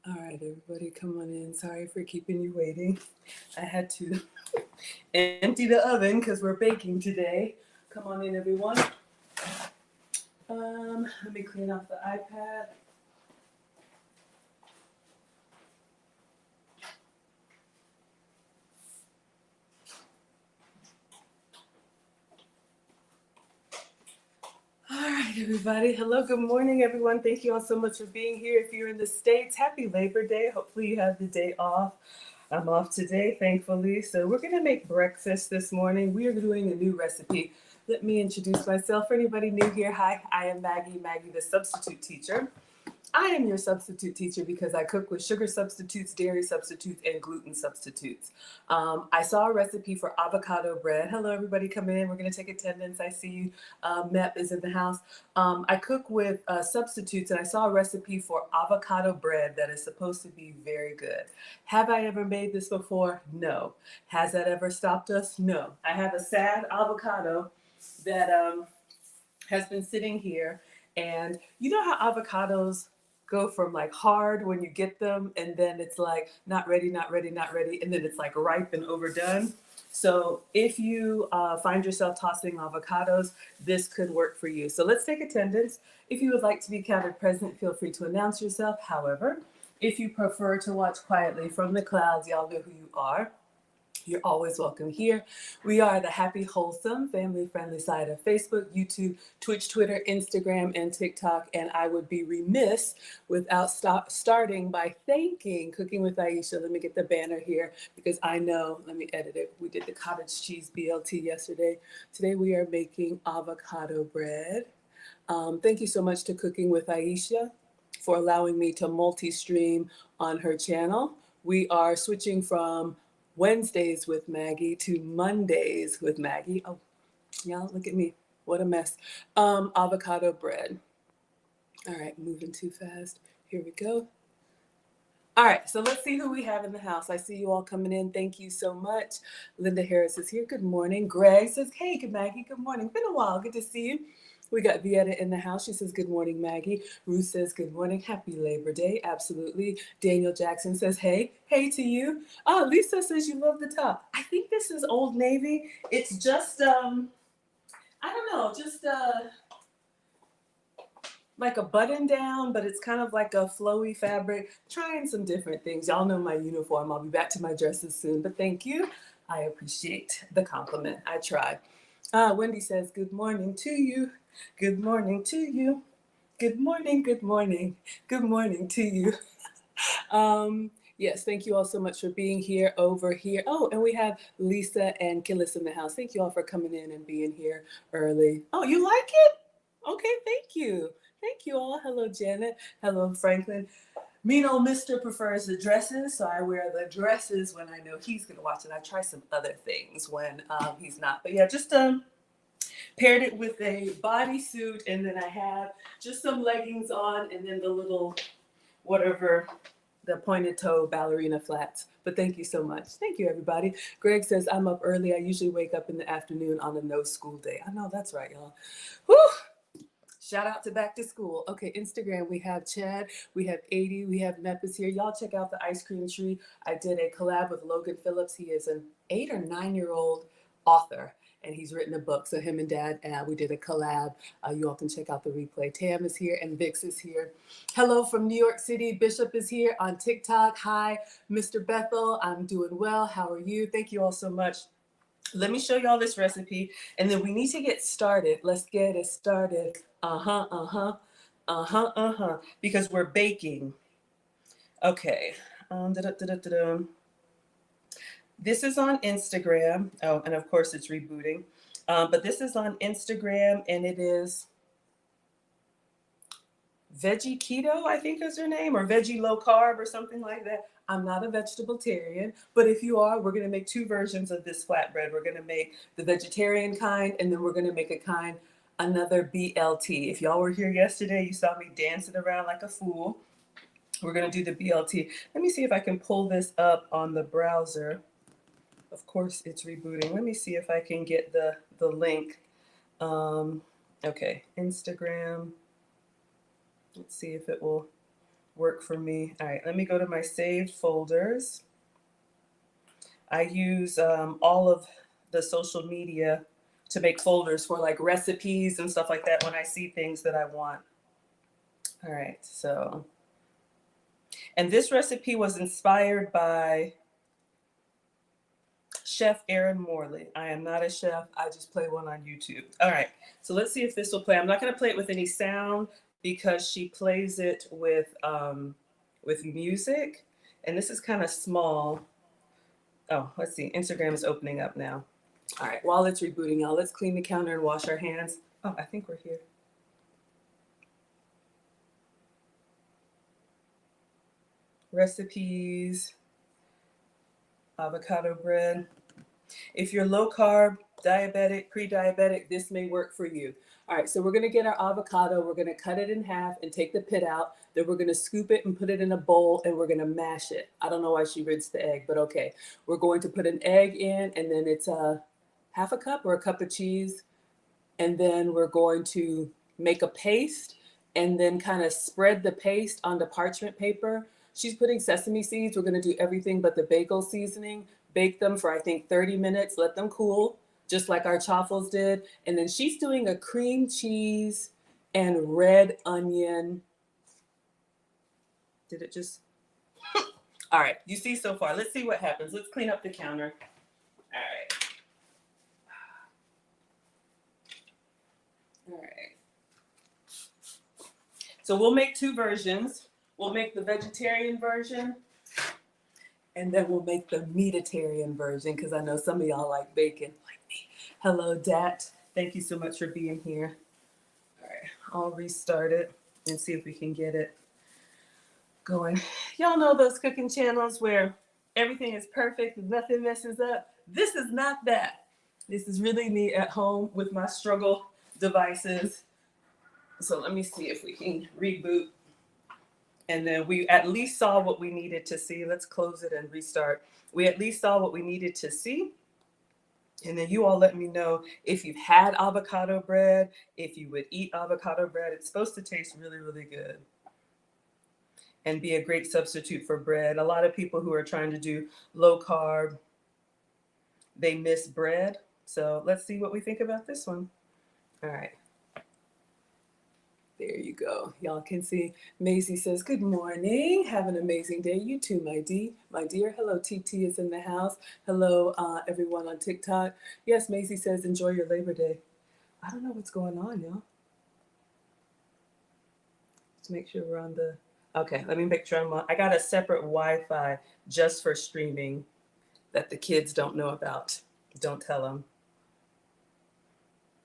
All right, everybody, come on in. Sorry for keeping you waiting. I had to empty the oven because we're baking today. Come on in, everyone. Let me clean off the iPad. All right, everybody. Hello, good morning, everyone. Thank you all so much for being here. If you're in the States, happy Labor Day. Hopefully, you have the day off. I'm off today, thankfully. So, we're going to make breakfast this morning. We are doing a new recipe. Let me introduce myself. For anybody new here, hi, I am Maggie, the substitute teacher. I am your substitute teacher because I cook with sugar substitutes, dairy substitutes, and gluten substitutes. I saw a recipe for avocado bread. Hello, everybody, come in. We're going to take attendance. I see you. Mep is in the house. I cook with substitutes, and I saw a recipe for avocado bread that is supposed to be very good. Have I ever made this before? No. Has that ever stopped us? No. I have a sad avocado that has been sitting here, and you know how avocados go from like hard when you get them, and then it's like not ready, not ready, not ready, and then it's like ripe and overdone. So if you find yourself tossing avocados, this could work for you. So let's take attendance. If you would like to be counted present, feel free to announce yourself. However, if you prefer to watch quietly from the clouds, y'all know who you are. You're always welcome here. We are the happy, wholesome, family-friendly side of Facebook, YouTube, Twitch, Twitter, Instagram, and TikTok. And I would be remiss without starting by thanking Cooking with Aisha. Let me get the banner here because I know, let me edit it. We did the cottage cheese BLT yesterday. Today we are making avocado bread. Thank you so much to Cooking with Aisha for allowing me to multi-stream on her channel. We are switching from Wednesdays with Maggie to Mondays with Maggie. Oh, y'all, look at me. What a mess. Avocado bread. All right, moving too fast. Here we go. All right, so let's see who we have in the house. I see you all coming in. Thank you so much. Linda Harris is here. Good morning. Greg says, hey, good Maggie. Good morning. Been a while. Good to see you. We got Vieta in the house. She says, good morning, Maggie. Ruth says, good morning. Happy Labor Day. Absolutely. Daniel Jackson says, hey. Hey to you. Oh, Lisa says you love the top. I think this is Old Navy. It's just, I don't know, just like a button down, but it's kind of like a flowy fabric. Trying some different things. Y'all know my uniform. I'll be back to my dresses soon, but thank you. I appreciate the compliment. I try. Wendy says, good morning to you. Good morning to you. Good morning, good morning. Good morning to you. Yes, thank you all so much for being here over here. Oh, and we have Lisa and Killis in the house. Thank you all for coming in and being here early. Oh, you like it? Okay, thank you. Thank you all. Hello, Janet. Hello, Franklin. Mean old Mister prefers the dresses, so I wear the dresses when I know he's going to watch it. I try some other things when he's not. But yeah, just paired it with a bodysuit, and then I have just some leggings on, and then the little whatever, the pointed toe ballerina flats. But thank you so much. Thank you, everybody. Greg says, I'm up early. I usually wake up in the afternoon on a no school day. I know that's right, y'all. Whew. Shout out to back to school. Okay, Instagram, we have Chad, we have 80, we have Mepis here. Y'all check out the ice cream tree. I did a collab with Logan Phillips. He is an 8 or 9-year-old author, and he's written a book. So him and Dad, we did a collab. You all can check out the replay. Tam is here and Vix is here. Hello from New York City. Bishop is here on TikTok. Hi, Mr. Bethel. I'm doing well. How are you? Thank you all so much. Let me show y'all this recipe, and then we need to get started. Let's get it started. Because we're baking. Okay. This is on Instagram. Oh, and of course it's rebooting. But this is on Instagram, and it is Veggie Keto, I think is her name, or Veggie Low Carb or something like that. I'm not a vegetarian, but if you are, we're going to make 2 versions of this flatbread. We're going to make the vegetarian kind, and then we're going to make another BLT. If y'all were here yesterday, you saw me dancing around like a fool. We're going to do the BLT. Let me see if I can pull this up on the browser. Of course, it's rebooting. Let me see if I can get the link. Okay, Instagram. Let's see if it will work for me. All right, let me go to my saved folders. I use all of the social media to make folders for like recipes and stuff like that when I see things that I want. All right, so, and this recipe was inspired by Chef Aaron Morley. I am not a chef, I just play one on YouTube. All right, so let's see if this will play. I'm not gonna play it with any sound because she plays it with music, and this is kind of small. Oh, let's see, Instagram is opening up now. All right, while it's rebooting, y'all, let's clean the counter and wash our hands. Oh, I think we're here. Recipes, avocado bread. If you're low carb, diabetic, pre-diabetic, this may work for you. All right, so we're gonna get our avocado, we're gonna cut it in half and take the pit out. Then we're gonna scoop it and put it in a bowl and we're gonna mash it. I don't know why she rinsed the egg, but okay. We're going to put an egg in, and then it's half a cup or a cup of cheese. And then we're going to make a paste and then kind of spread the paste onto parchment paper. She's putting sesame seeds. We're going to do everything but the bagel seasoning. Bake them for, I think, 30 minutes. Let them cool, just like our chaffles did. And then she's doing a cream cheese and red onion. Did it just? All right, you see so far. Let's see what happens. Let's clean up the counter. All right. All right. So we'll make two versions. We'll make the vegetarian version, and then we'll make the meatitarian version, because I know some of y'all like bacon, like me. Hello, Dat. Thank you so much for being here. All right, I'll restart it and see if we can get it going. Y'all know those cooking channels where everything is perfect and nothing messes up? This is not that. This is really me at home with my struggle devices. So let me see if we can reboot. And then we at least saw what we needed to see. Let's close it and restart. We at least saw what we needed to see. And then you all let me know if you've had avocado bread, if you would eat avocado bread. It's supposed to taste really, really good and be a great substitute for bread. A lot of people who are trying to do low carb, they miss bread. So let's see what we think about this one. All right. There you go. Y'all can see Maisie says, good morning. Have an amazing day. You too, my dear. Hello, TT is in the house. Hello, everyone on TikTok. Yes, Maisie says, enjoy your Labor Day. I don't know what's going on, y'all. Let's make sure we're on the... Okay, let me make sure I'm on. I got a separate Wi-Fi just for streaming that the kids don't know about. Don't tell them.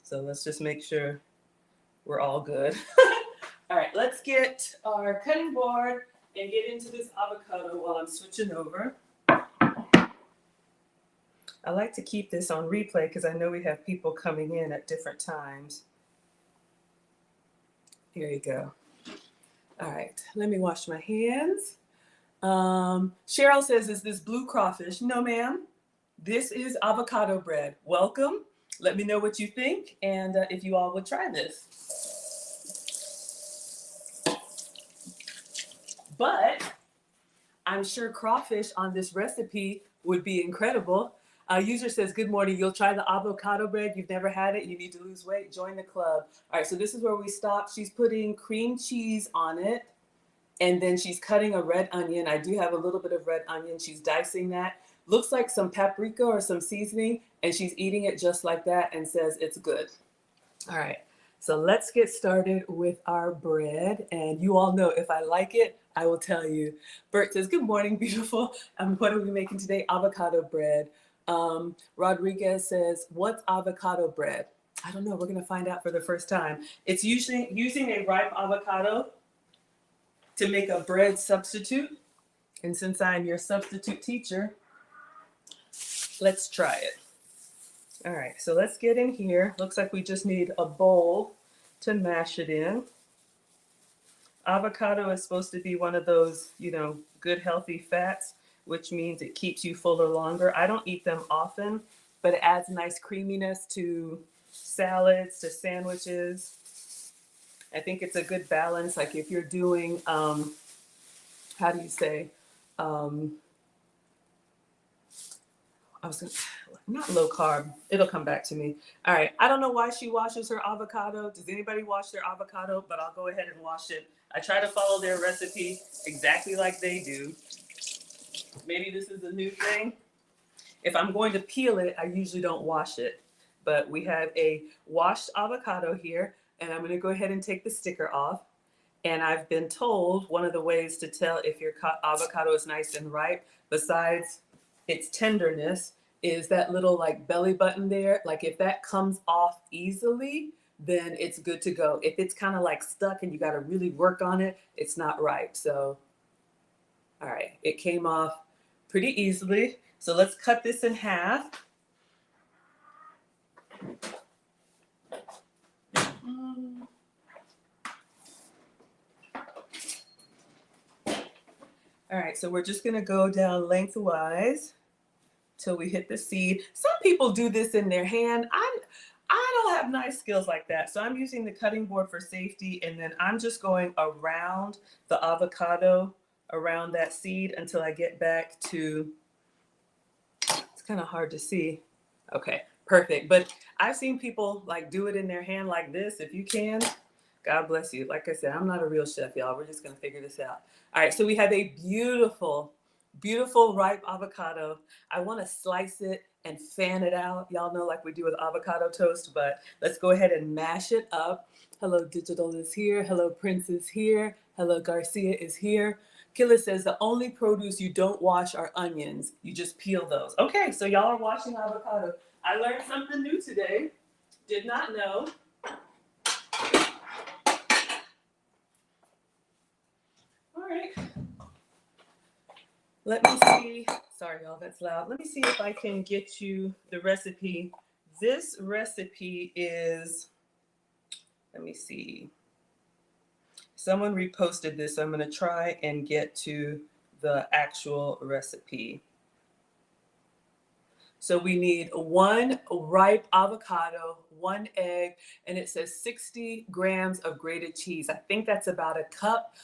So let's just make sure we're all good. All right, let's get our cutting board and get into this avocado while I'm switching over. I like to keep this on replay because I know we have people coming in at different times. Here you go. All right, let me wash my hands. Cheryl says, is this blue crawfish? No, ma'am. This is avocado bread. Welcome. Let me know what you think and if you all would try this. But I'm sure crawfish on this recipe would be incredible. User says, good morning. You'll try the avocado bread. You've never had it. You need to lose weight. Join the club. All right, so this is where we stop. She's putting cream cheese on it, and then she's cutting a red onion. I do have a little bit of red onion. She's dicing that. Looks like some paprika or some seasoning, and she's eating it just like that and says it's good. All right, so let's get started with our bread. And you all know if I like it, I will tell you. Bert says, good morning, beautiful. What are we making today? Avocado bread. Rodriguez says, what's avocado bread? I don't know. We're going to find out for the first time. It's usually using a ripe avocado to make a bread substitute. And since I'm your substitute teacher, let's try it. All right, so let's get in here. Looks like we just need a bowl to mash it in. Avocado is supposed to be one of those, good healthy fats, which means it keeps you fuller longer. I don't eat them often, but it adds nice creaminess to salads, to sandwiches. I think it's a good balance. Like if you're doing how do you say, I was gonna, not low carb. It'll come back to me. All right. I don't know why she washes her avocado. Does anybody wash their avocado? But I'll go ahead and wash it. I try to follow their recipe exactly like they do. Maybe this is a new thing. If I'm going to peel it, I usually don't wash it. But we have a washed avocado here, and I'm going to go ahead and take the sticker off. And I've been told one of the ways to tell if your avocado is nice and ripe, besides its tenderness, is that little like belly button there. Like if that comes off easily, then it's good to go. If it's kind of like stuck and you got to really work on it, it's not ripe. So, all right, it came off pretty easily. So let's cut this in half. All right, so we're just gonna go down lengthwise till we hit the seed. Some people do this in their hand. I don't have knife skills like that, so I'm using the cutting board for safety, and then I'm just going around the avocado, around that seed until I get back to, it's kind of hard to see. Okay, perfect. But I've seen people like do it in their hand like this. If you can, God bless you. Like I said, I'm not a real chef, y'all. We're just gonna figure this out. All right, so we have a beautiful, beautiful ripe avocado. I want to slice it and fan it out. Y'all know like we do with avocado toast, but let's go ahead and mash it up. Hello, Digital is here. Hello, Prince is here. Hello, Garcia is here. Killa says the only produce you don't wash are onions. You just peel those. Okay, so y'all are washing avocado. I learned something new today. Did not know. All right. Let me see. Sorry, y'all, that's loud. Let me see if I can get you the recipe. This recipe is, let me see. Someone reposted this, so I'm going to try and get to the actual recipe. So we need 1 ripe avocado, 1 egg, and it says 60 grams of grated cheese. I think that's about a cup.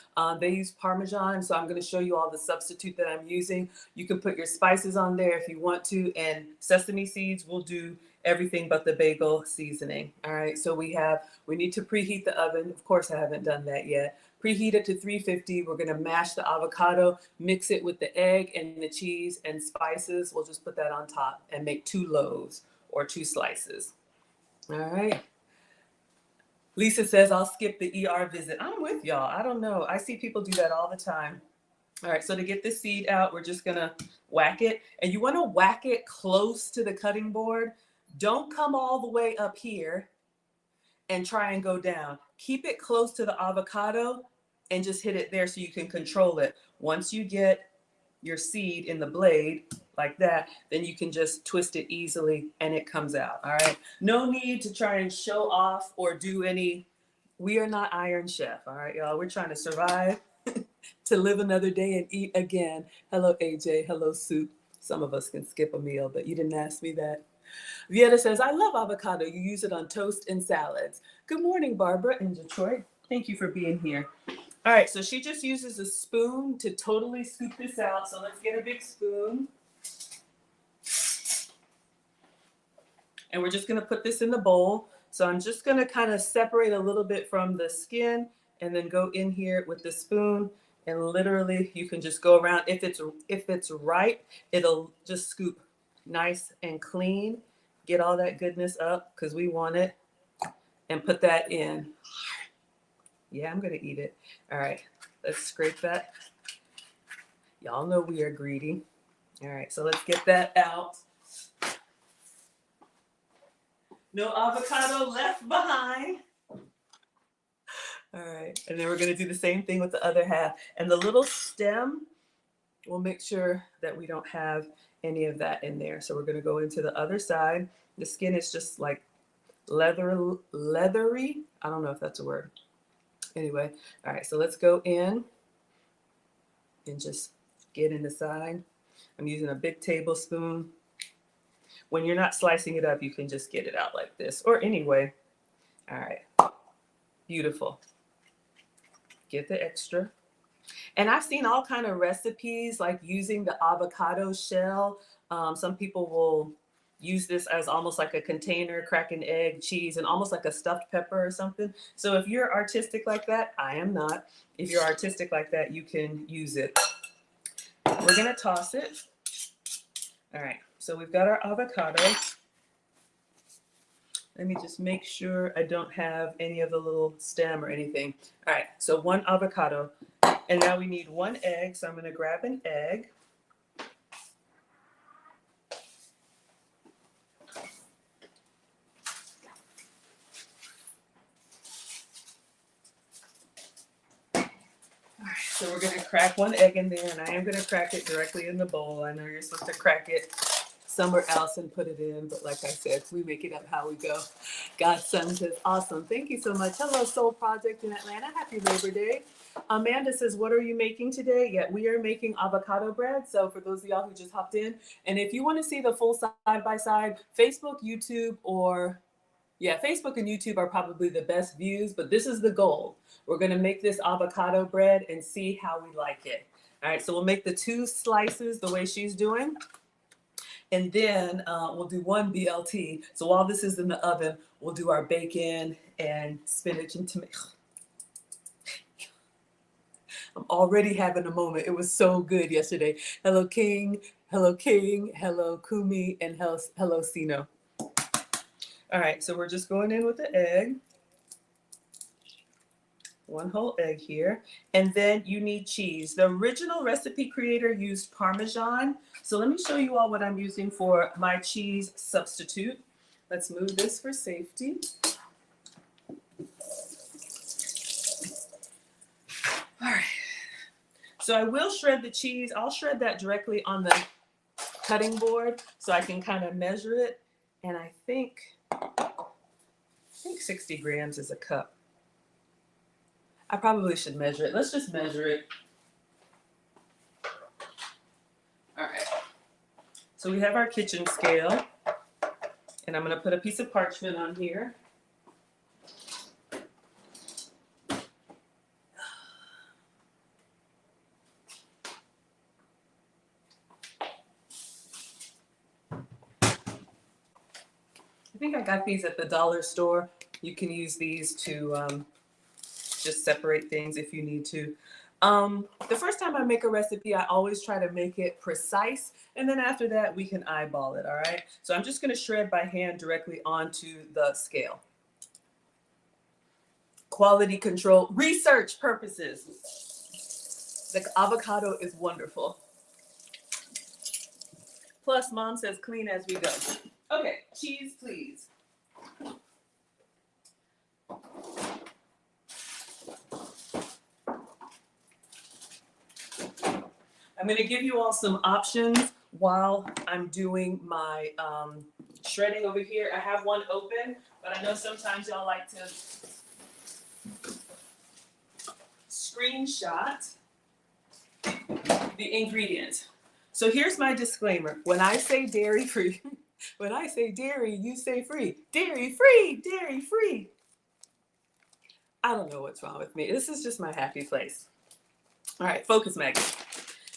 They use Parmesan, so I'm going to show you all the substitute that I'm using. You can put your spices on there if you want to, and sesame seeds will do everything but the bagel seasoning. All right, so we need to preheat the oven. Of course, I haven't done that yet. Preheat it to 350. We're going to mash the avocado, mix it with the egg and the cheese and spices. We'll just put that on top and make 2 loaves or 2 slices. All right. Lisa says, I'll skip the ER visit. I'm with y'all. I don't know. I see people do that all the time. All right, so to get the seed out, we're just going to whack it. And you want to whack it close to the cutting board. Don't come all the way up here and try and go down. Keep it close to the avocado and just hit it there so you can control it. Once you get your seed in the blade like that, then you can just twist it easily and it comes out. All right. No need to try and show off or do any. We are not Iron Chef. All right, y'all. We're trying to survive to live another day and eat again. Hello, AJ. Hello, Soup. Some of us can skip a meal, but you didn't ask me that. Vieta says, I love avocado. You use it on toast and salads. Good morning, Barbara in Detroit. Thank you for being here. All right, so she just uses a spoon to totally scoop this out. So let's get a big spoon. And we're just going to put this in the bowl. So I'm just going to kind of separate a little bit from the skin and then go in here with the spoon. And literally, you can just go around. If it's ripe, it'll just scoop nice and clean. Get all that goodness up because we want it. And put that in. Yeah, I'm going to eat it. All right, let's scrape that. Y'all know we are greedy. All right, so let's get that out. No avocado left behind. All right, and then we're going to do the same thing with the other half. And the little stem, we'll make sure that we don't have any of that in there. So we're going to go into the other side. The skin is just like leathery. I don't know if that's a word. Anyway, all right, so let's go in and just get in the side. I'm using a big tablespoon. When you're not slicing it up, you can just get it out like this or anyway. All right, beautiful. Get the extra. And I've seen all kind of recipes like using the avocado shell. Some people will use this as almost like a container, crack an egg, cheese, and almost like a stuffed pepper or something. So if you're artistic like that, I am not. If you're artistic like that, you can use it. We're gonna toss it. All right, so we've got our avocado. Let me just make sure I don't have any of the little stem or anything. All right, so 1 avocado. And now we need 1 egg, so I'm gonna grab an egg. So we're gonna crack 1 egg in there, and I am gonna crack it directly in the bowl. I know you're supposed to crack it somewhere else and put it in, but like I said, we make it up how we go. Godson says, awesome. Thank you so much. Hello, Soul Project in Atlanta. Happy Labor Day. Amanda says, what are you making today? Yeah, we are making avocado bread. So for those of y'all who just hopped in, and if you want to see the full side-by-side, Facebook, YouTube, or yeah, Facebook and YouTube are probably the best views, but this is the goal. We're gonna make this avocado bread and see how we like it. All right, so we'll make the 2 slices the way she's doing. And then we'll do 1 BLT. So while this is in the oven, we'll do our bacon and spinach and tomato. I'm already having a moment. It was so good yesterday. Hello, King. Hello, King. Hello, Kumi. And hello, Sino. All right, so we're just going in with the egg. 1 whole egg here. And then you need cheese. The original recipe creator used Parmesan. So let me show you all what I'm using for my cheese substitute. Let's move this for safety. All right. So I will shred the cheese. I'll shred that directly on the cutting board so I can kind of measure it. And I think 60 grams is a cup. I probably should measure it. Let's just measure it. All right. So we have our kitchen scale, and I'm going to put a piece of parchment on here. I think I got these at the dollar store. You can use these to just separate things if you need to. The first time I make a recipe, I always try to make it precise. And then after that, we can eyeball it, all right? So I'm just gonna shred by hand directly onto the scale. Quality control, research purposes. The avocado is wonderful. Plus, Mom says clean as we go. Okay, cheese, please. I'm going to give you all some options while I'm doing my shredding over here. I have one open, but I know sometimes y'all like to screenshot the ingredients. So here's my disclaimer. When I say dairy free, when I say dairy, you say free. Dairy free, dairy free. I don't know what's wrong with me. This is just my happy place. All right, focus, Maggie.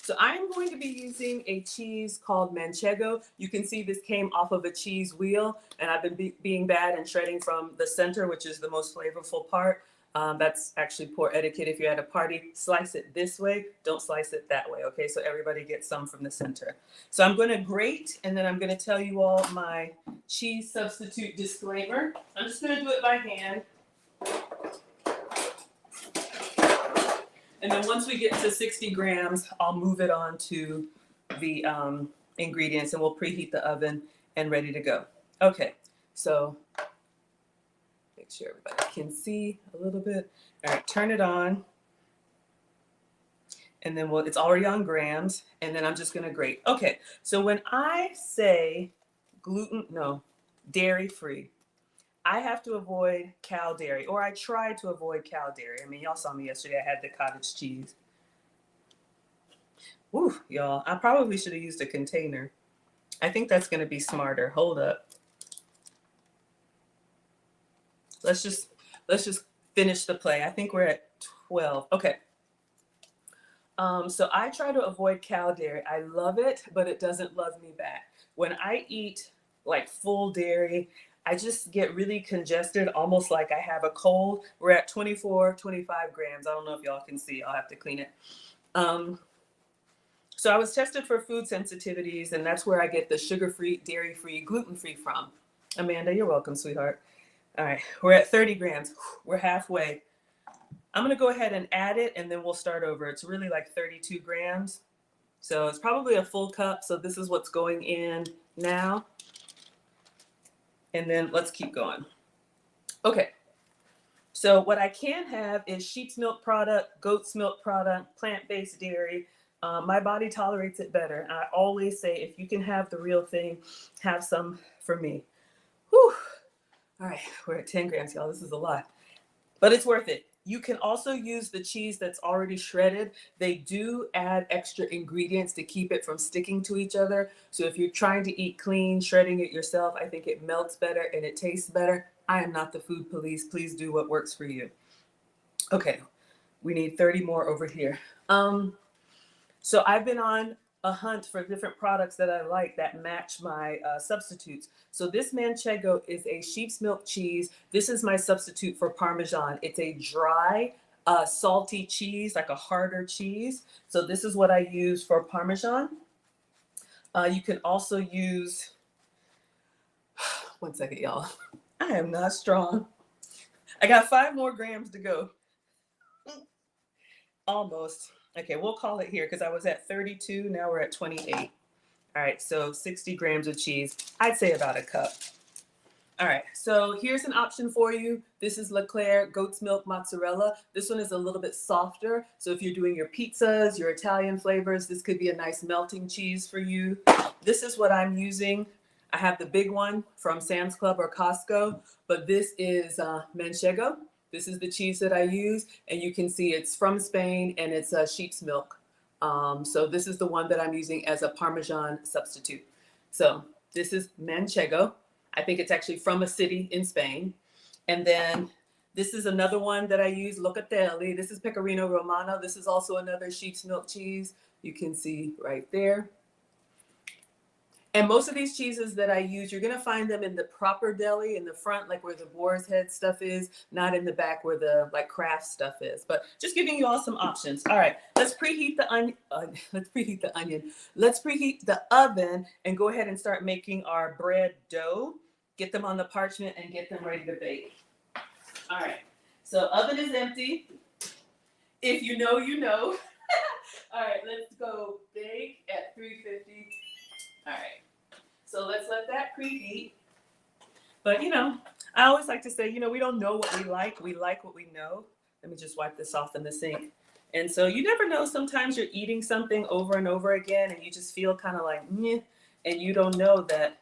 So I'm going to be using a cheese called Manchego. You can see this came off of a cheese wheel, and I've been being bad and shredding from the center, which is the most flavorful part. That's actually poor etiquette. If you're at a party, slice it this way. Don't slice it that way, okay? So everybody gets some from the center. So I'm going to grate, and then I'm going to tell you all my cheese substitute disclaimer. I'm just going to do it by hand. And then once we get to 60 grams, I'll move it on to the ingredients, and we'll preheat the oven and ready to go. Okay, so make sure everybody can see a little bit. All right, turn it on. And then it's already on grams, and then I'm just gonna grate. Okay, so when I say dairy-free, I have to avoid cow dairy, or I try to avoid cow dairy. I mean, y'all saw me yesterday. I had the cottage cheese. Woo, y'all. I probably should have used a container. I think that's going to be smarter. Hold up. Let's just finish the play. I think we're at 12. Okay. So I try to avoid cow dairy. I love it, but it doesn't love me back. When I eat like full dairy, I just get really congested, almost like I have a cold. We're at 24, 25 grams. I don't know if y'all can see. I'll have to clean it. So I was tested for food sensitivities, and that's where I get the sugar-free, dairy-free, gluten-free from. Amanda, you're welcome, sweetheart. All right, we're at 30 grams. We're halfway. I'm gonna go ahead and add it, and then we'll start over. It's really like 32 grams. So it's probably a full cup. So this is what's going in now. And then let's keep going. Okay. So what I can have is sheep's milk product, goat's milk product, plant-based dairy. My body tolerates it better. I always say, if you can have the real thing, have some for me. Whew. All right, we're at 10 grams, y'all. This is a lot, but it's worth it. You can also use the cheese that's already shredded. They do add extra ingredients to keep it from sticking to each other. So if you're trying to eat clean, shredding it yourself, I think it melts better and it tastes better. I am not the food police. Please do what works for you. Okay, we need 30 more over here. So I've been on a hunt for different products that I like that match my substitutes. So this Manchego is a sheep's milk cheese. This is my substitute for Parmesan. It's a dry, salty cheese, like a harder cheese. So this is what I use for Parmesan. You can also use, one second, y'all. I am not strong. I got 5 more grams to go. Almost. Okay, we'll call it here because I was at 32. Now we're at 28. All right, so 60 grams of cheese. I'd say about a cup. All right, so here's an option for you. This is Leclerc goat's milk mozzarella. This one is a little bit softer. So if you're doing your pizzas, your Italian flavors, this could be a nice melting cheese for you. This is what I'm using. I have the big one from Sam's Club or Costco, but this is Manchego. This is the cheese that I use, and you can see it's from Spain and it's sheep's milk. So this is the one that I'm using as a Parmesan substitute. So this is Manchego. I think it's actually from a city in Spain. And then this is another one that I use, Locatelli. This is Pecorino Romano. This is also another sheep's milk cheese. You can see right there. And most of these cheeses that I use, you're going to find them in the proper deli, in the front, like where the boar's head stuff is, not in the back where the like craft stuff is. But just giving you all some options. All right, let's preheat the onion. Let's preheat the onion. Let's preheat the oven and go ahead and start making our bread dough. Get them on the parchment and get them ready to bake. All right, so oven is empty. If you know, you know. All right, let's go bake at 350. All right, so let's let that preheat. But, you know, I always like to say, you know, we don't know what we like what we know. Let me just wipe this off in the sink. And so you never know, sometimes you're eating something over and over again and you just feel kind of like, meh, and you don't know that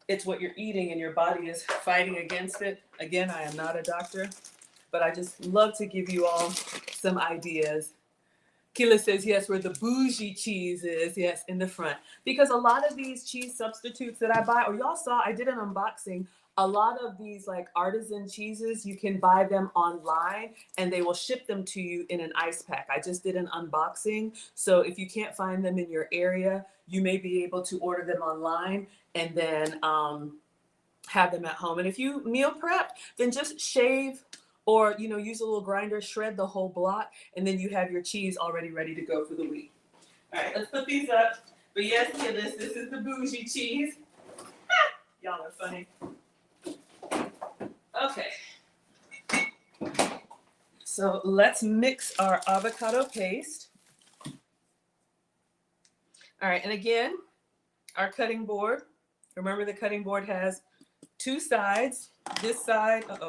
it's what you're eating and your body is fighting against it. Again, I am not a doctor, but I just love to give you all some ideas. Kila says, yes, where the bougie cheese is, yes, in the front. Because a lot of these cheese substitutes that I buy, or y'all saw, I did an unboxing. A lot of these like artisan cheeses, you can buy them online and they will ship them to you in an ice pack. I just did an unboxing. So if you can't find them in your area, you may be able to order them online and then have them at home. And if you meal prep, then just shave or, you know, use a little grinder, shred the whole block, and then you have your cheese already ready to go for the week. All right, let's put these up. But yes, this is the bougie cheese. Y'all are funny. Okay. So let's mix our avocado paste. All right, and again, our cutting board. Remember, the cutting board has 2 sides. This side, let me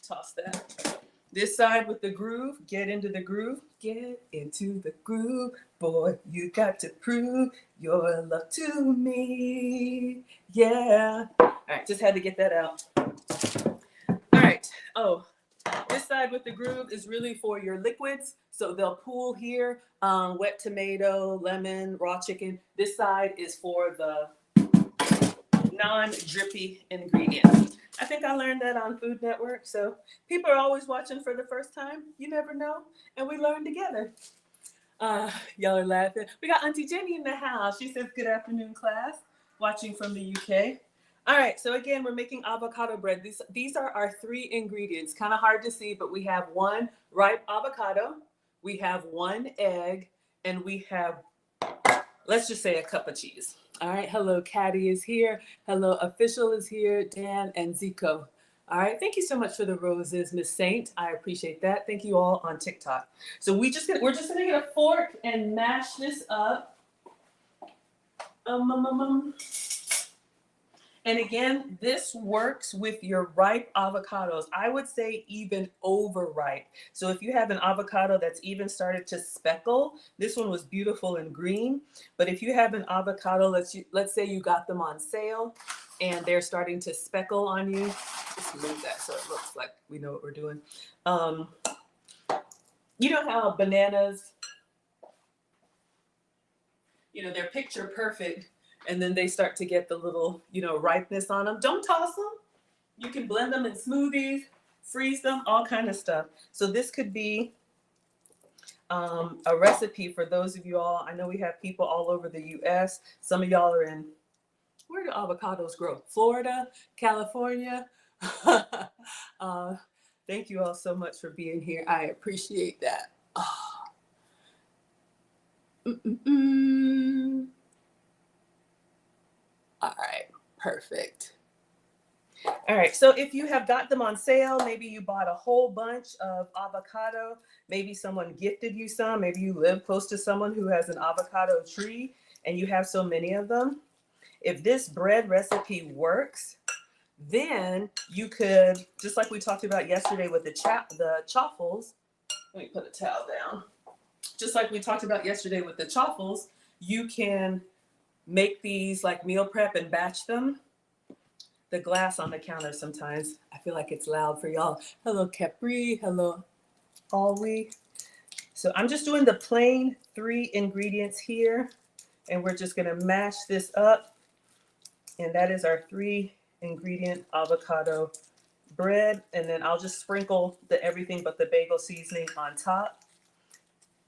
toss that. This side with the groove, get into the groove. Get into the groove, boy, you got to prove your love to me. Yeah. All right, just had to get that out. All right, this side with the groove is really for your liquids. So they'll pool here, wet tomato, lemon, raw chicken. This side is for the non-drippy ingredients. I think I learned that on Food Network. So people are always watching for the first time. You never know. And we learn together. Y'all are laughing. We got Auntie Jenny in the house. She says, good afternoon, class. Watching from the UK. All right, so again, we're making avocado bread. These are our 3 ingredients. Kind of hard to see, but we have 1 ripe avocado, we have 1 egg, and we have, let's just say, a cup of cheese. All right, hello, Caddy is here. Hello, Official is here, Dan and Zico. All right, thank you so much for the roses, Miss Saint. I appreciate that. Thank you all on TikTok. So we're just gonna get a fork and mash this up. And again, this works with your ripe avocados. I would say even overripe. So if you have an avocado that's even started to speckle, this one was beautiful and green. But if you have an avocado, let's say you got them on sale and they're starting to speckle on you, just move that so it looks like we know what we're doing. You know how bananas, they're picture perfect, and then they start to get the little, ripeness on them. Don't toss them. You can blend them in smoothies, freeze them, all kind of stuff. So this could be a recipe for those of you all. I know we have people all over the U.S. Some of y'all are in, where do avocados grow? Florida, California. Thank you all so much for being here. I appreciate that. All right, perfect. All right, so if you have got them on sale, maybe you bought a whole bunch of avocado, maybe someone gifted you some, maybe you live close to someone who has an avocado tree and you have so many of them. If this bread recipe works, then you could, just like we talked about yesterday with the chaffles, let me put a towel down. Just like we talked about yesterday with the chaffles, you can make these like meal prep and batch them. The glass on the counter sometimes, I feel like it's loud for y'all. Hello, Capri. Hello, Alwi. So I'm just doing the plain 3 ingredients here, and we're just gonna mash this up. And that is our 3 ingredient avocado bread. And then I'll just sprinkle the everything but the bagel seasoning on top.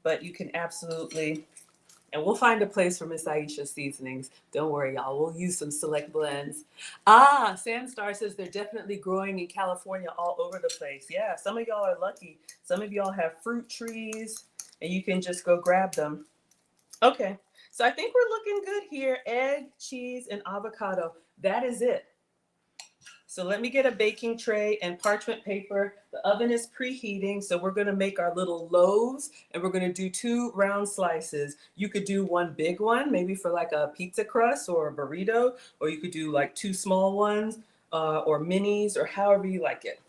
But you can absolutely, and we'll find a place for Miss Aisha seasonings. Don't worry, y'all. We'll use some select blends. Sandstar says they're definitely growing in California all over the place. Yeah, some of y'all are lucky. Some of y'all have fruit trees, and you can just go grab them. Okay, so I think we're looking good here. Egg, cheese, and avocado. That is it. So let me get a baking tray and parchment paper. The oven is preheating, so we're gonna make our little loaves, and we're gonna do 2 round slices. You could do 1 big one, maybe for like a pizza crust or a burrito, or you could do like 2 small ones, or minis, or however you like it.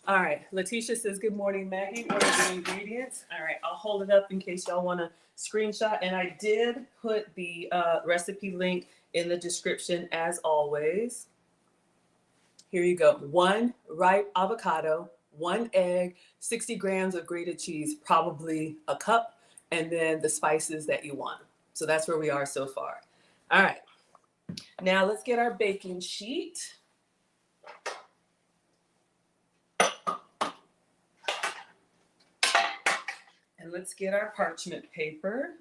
All right, Letitia says, good morning, Maggie. What are the ingredients? All right, I'll hold it up in case y'all wanna screenshot. And I did put the recipe link in the description as always. Here you go. 1 ripe avocado, 1 egg, 60 grams of grated cheese, probably a cup, and then the spices that you want. So that's where we are so far. All right, now let's get our baking sheet. And let's get our parchment paper.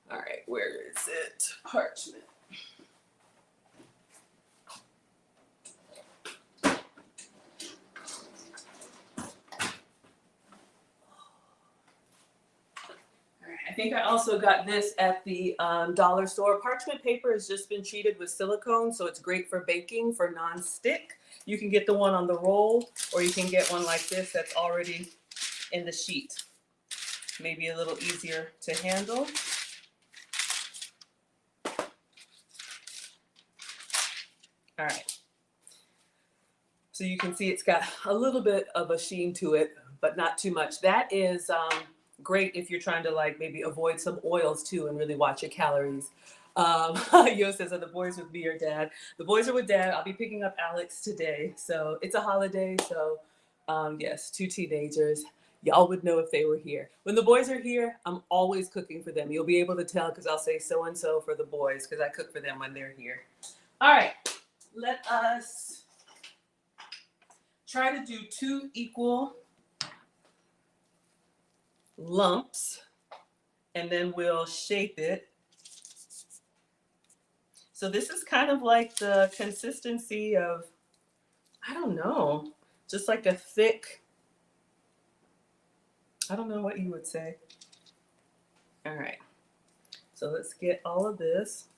All right, where is it? Parchment. I think I also got this at the dollar store. Parchment paper has just been treated with silicone, so it's great for baking, for non-stick. You can get the one on the roll, or you can get one like this that's already in the sheet. Maybe a little easier to handle. All right. So you can see it's got a little bit of a sheen to it, but not too much. That is great if you're trying to like maybe avoid some oils too and really watch your calories. Yo says, are the boys with me or dad? The boys are with dad. I'll be picking up Alex today. So it's a holiday. So yes, 2 teenagers. Y'all would know if they were here. When the boys are here, I'm always cooking for them. You'll be able to tell because I'll say so-and-so for the boys because I cook for them when they're here. All right, let us try to do 2 equal lumps, and then we'll shape it. So this is kind of like the consistency of, I don't know, just like a thick, I don't know what you would say. All right, so let's get all of this,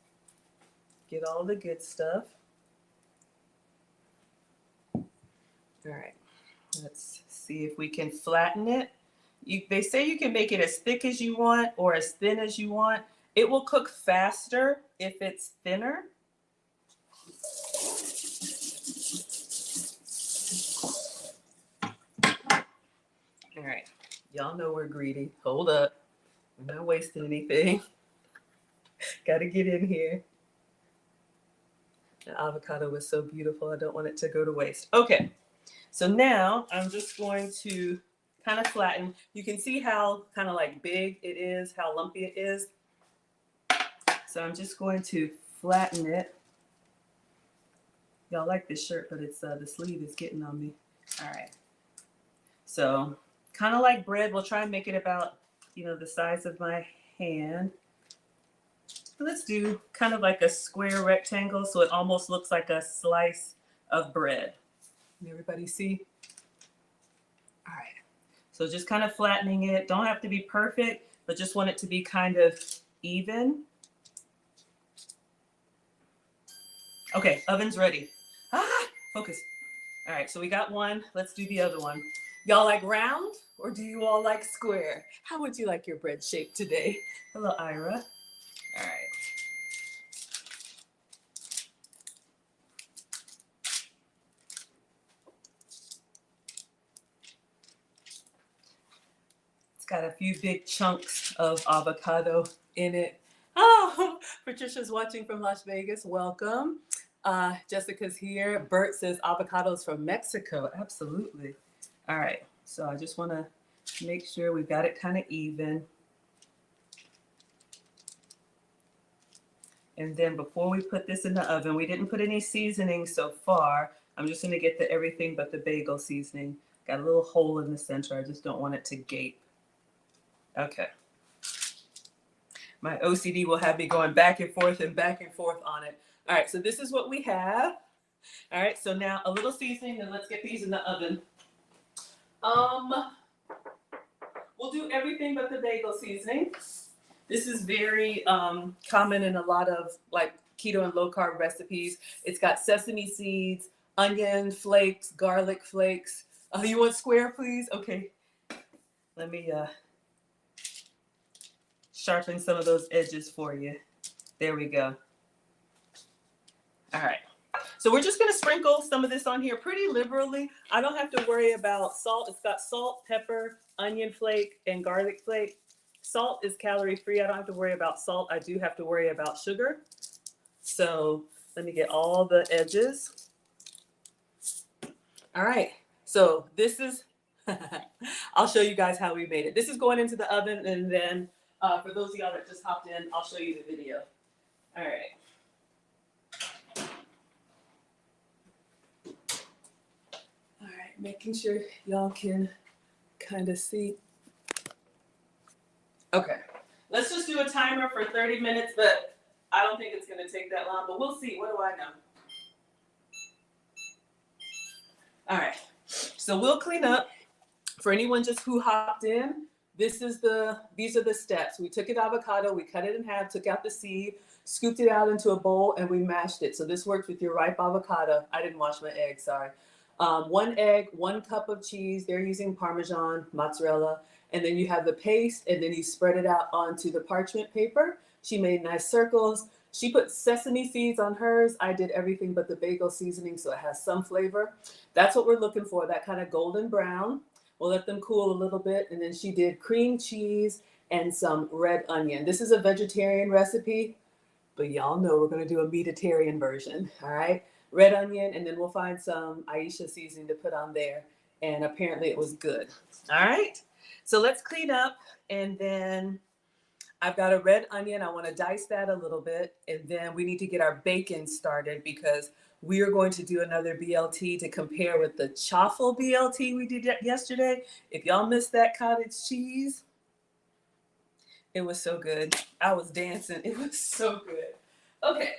get all the good stuff. All right, let's see if we can flatten it. They say you can make it as thick as you want or as thin as you want. It will cook faster if it's thinner. All right, y'all know we're greedy. Hold up, I'm not wasting anything. Got to get in here. The avocado was so beautiful. I don't want it to go to waste. Okay, so now I'm just going to kind of flatten. You can see how kind of like big it is, how lumpy it is. So I'm just going to flatten it. Y'all like this shirt, but it's the sleeve is getting on me. All right. So kind of like bread, we'll try and make it about, the size of my hand. Let's do kind of like a square rectangle so it almost looks like a slice of bread. Can everybody see? All right. So just kind of flattening it. Don't have to be perfect, but just want it to be kind of even. Okay, oven's ready. Focus. All right, so we got one. Let's do the other one. Y'all like round or do you all like square? How would you like your bread shaped today? Hello, Ira. All right. It's got a few big chunks of avocado in it. Oh, Patricia's watching from Las Vegas. Welcome. Jessica's here. Bert says avocados from Mexico. Absolutely. All right. So I just want to make sure we've got it kind of even. And then before we put this in the oven, we didn't put any seasoning so far. I'm just going to get the everything but the bagel seasoning. Got a little hole in the center. I just don't want it to gape. Okay. My OCD will have me going back and forth on it. All right, so this is what we have. All right, so now a little seasoning, and let's get these in the oven. We'll do everything but the bagel seasoning. This is very common in a lot of like keto and low carb recipes. It's got sesame seeds, onion flakes, garlic flakes. You want square, please? Okay. Let me sharpen some of those edges for you. There we go. All right. So we're just going to sprinkle some of this on here pretty liberally. I don't have to worry about salt. It's got salt, pepper, onion flake, and garlic flake. Salt is calorie free. I don't have to worry about salt. I do have to worry about sugar. So let me get all the edges. All right. So this is, I'll show you guys how we made it. This is going into the oven, and then for those of y'all that just hopped in, I'll show you the video. All right. All right, making sure y'all can kind of see. Okay, let's just do a timer for 30 minutes, but I don't think it's going to take that long, but we'll see. What do I know? All right, so we'll clean up. For anyone just who hopped in, these are the steps. We took an avocado, we cut it in half, took out the seed, scooped it out into a bowl, and we mashed it. So this works with your ripe avocado. I didn't wash my eggs, sorry. 1 egg, 1 cup of cheese. They're using Parmesan, mozzarella. And then you have the paste, and then you spread it out onto the parchment paper. She made nice circles. She put sesame seeds on hers. I did everything but the bagel seasoning, so it has some flavor. That's what we're looking for, that kind of golden brown. We'll let them cool a little bit. And then she did cream cheese and some red onion. This is a vegetarian recipe, but y'all know we're going to do a meatitarian version, all right? Red onion, and then we'll find some Aisha seasoning to put on there. And apparently it was good. All right, so let's clean up, and then I've got a red onion. I want to dice that a little bit. And then we need to get our bacon started because we are going to do another BLT to compare with the chaffle BLT we did yesterday. If y'all missed that cottage cheese, it was so good. I was dancing. It was so good. Okay,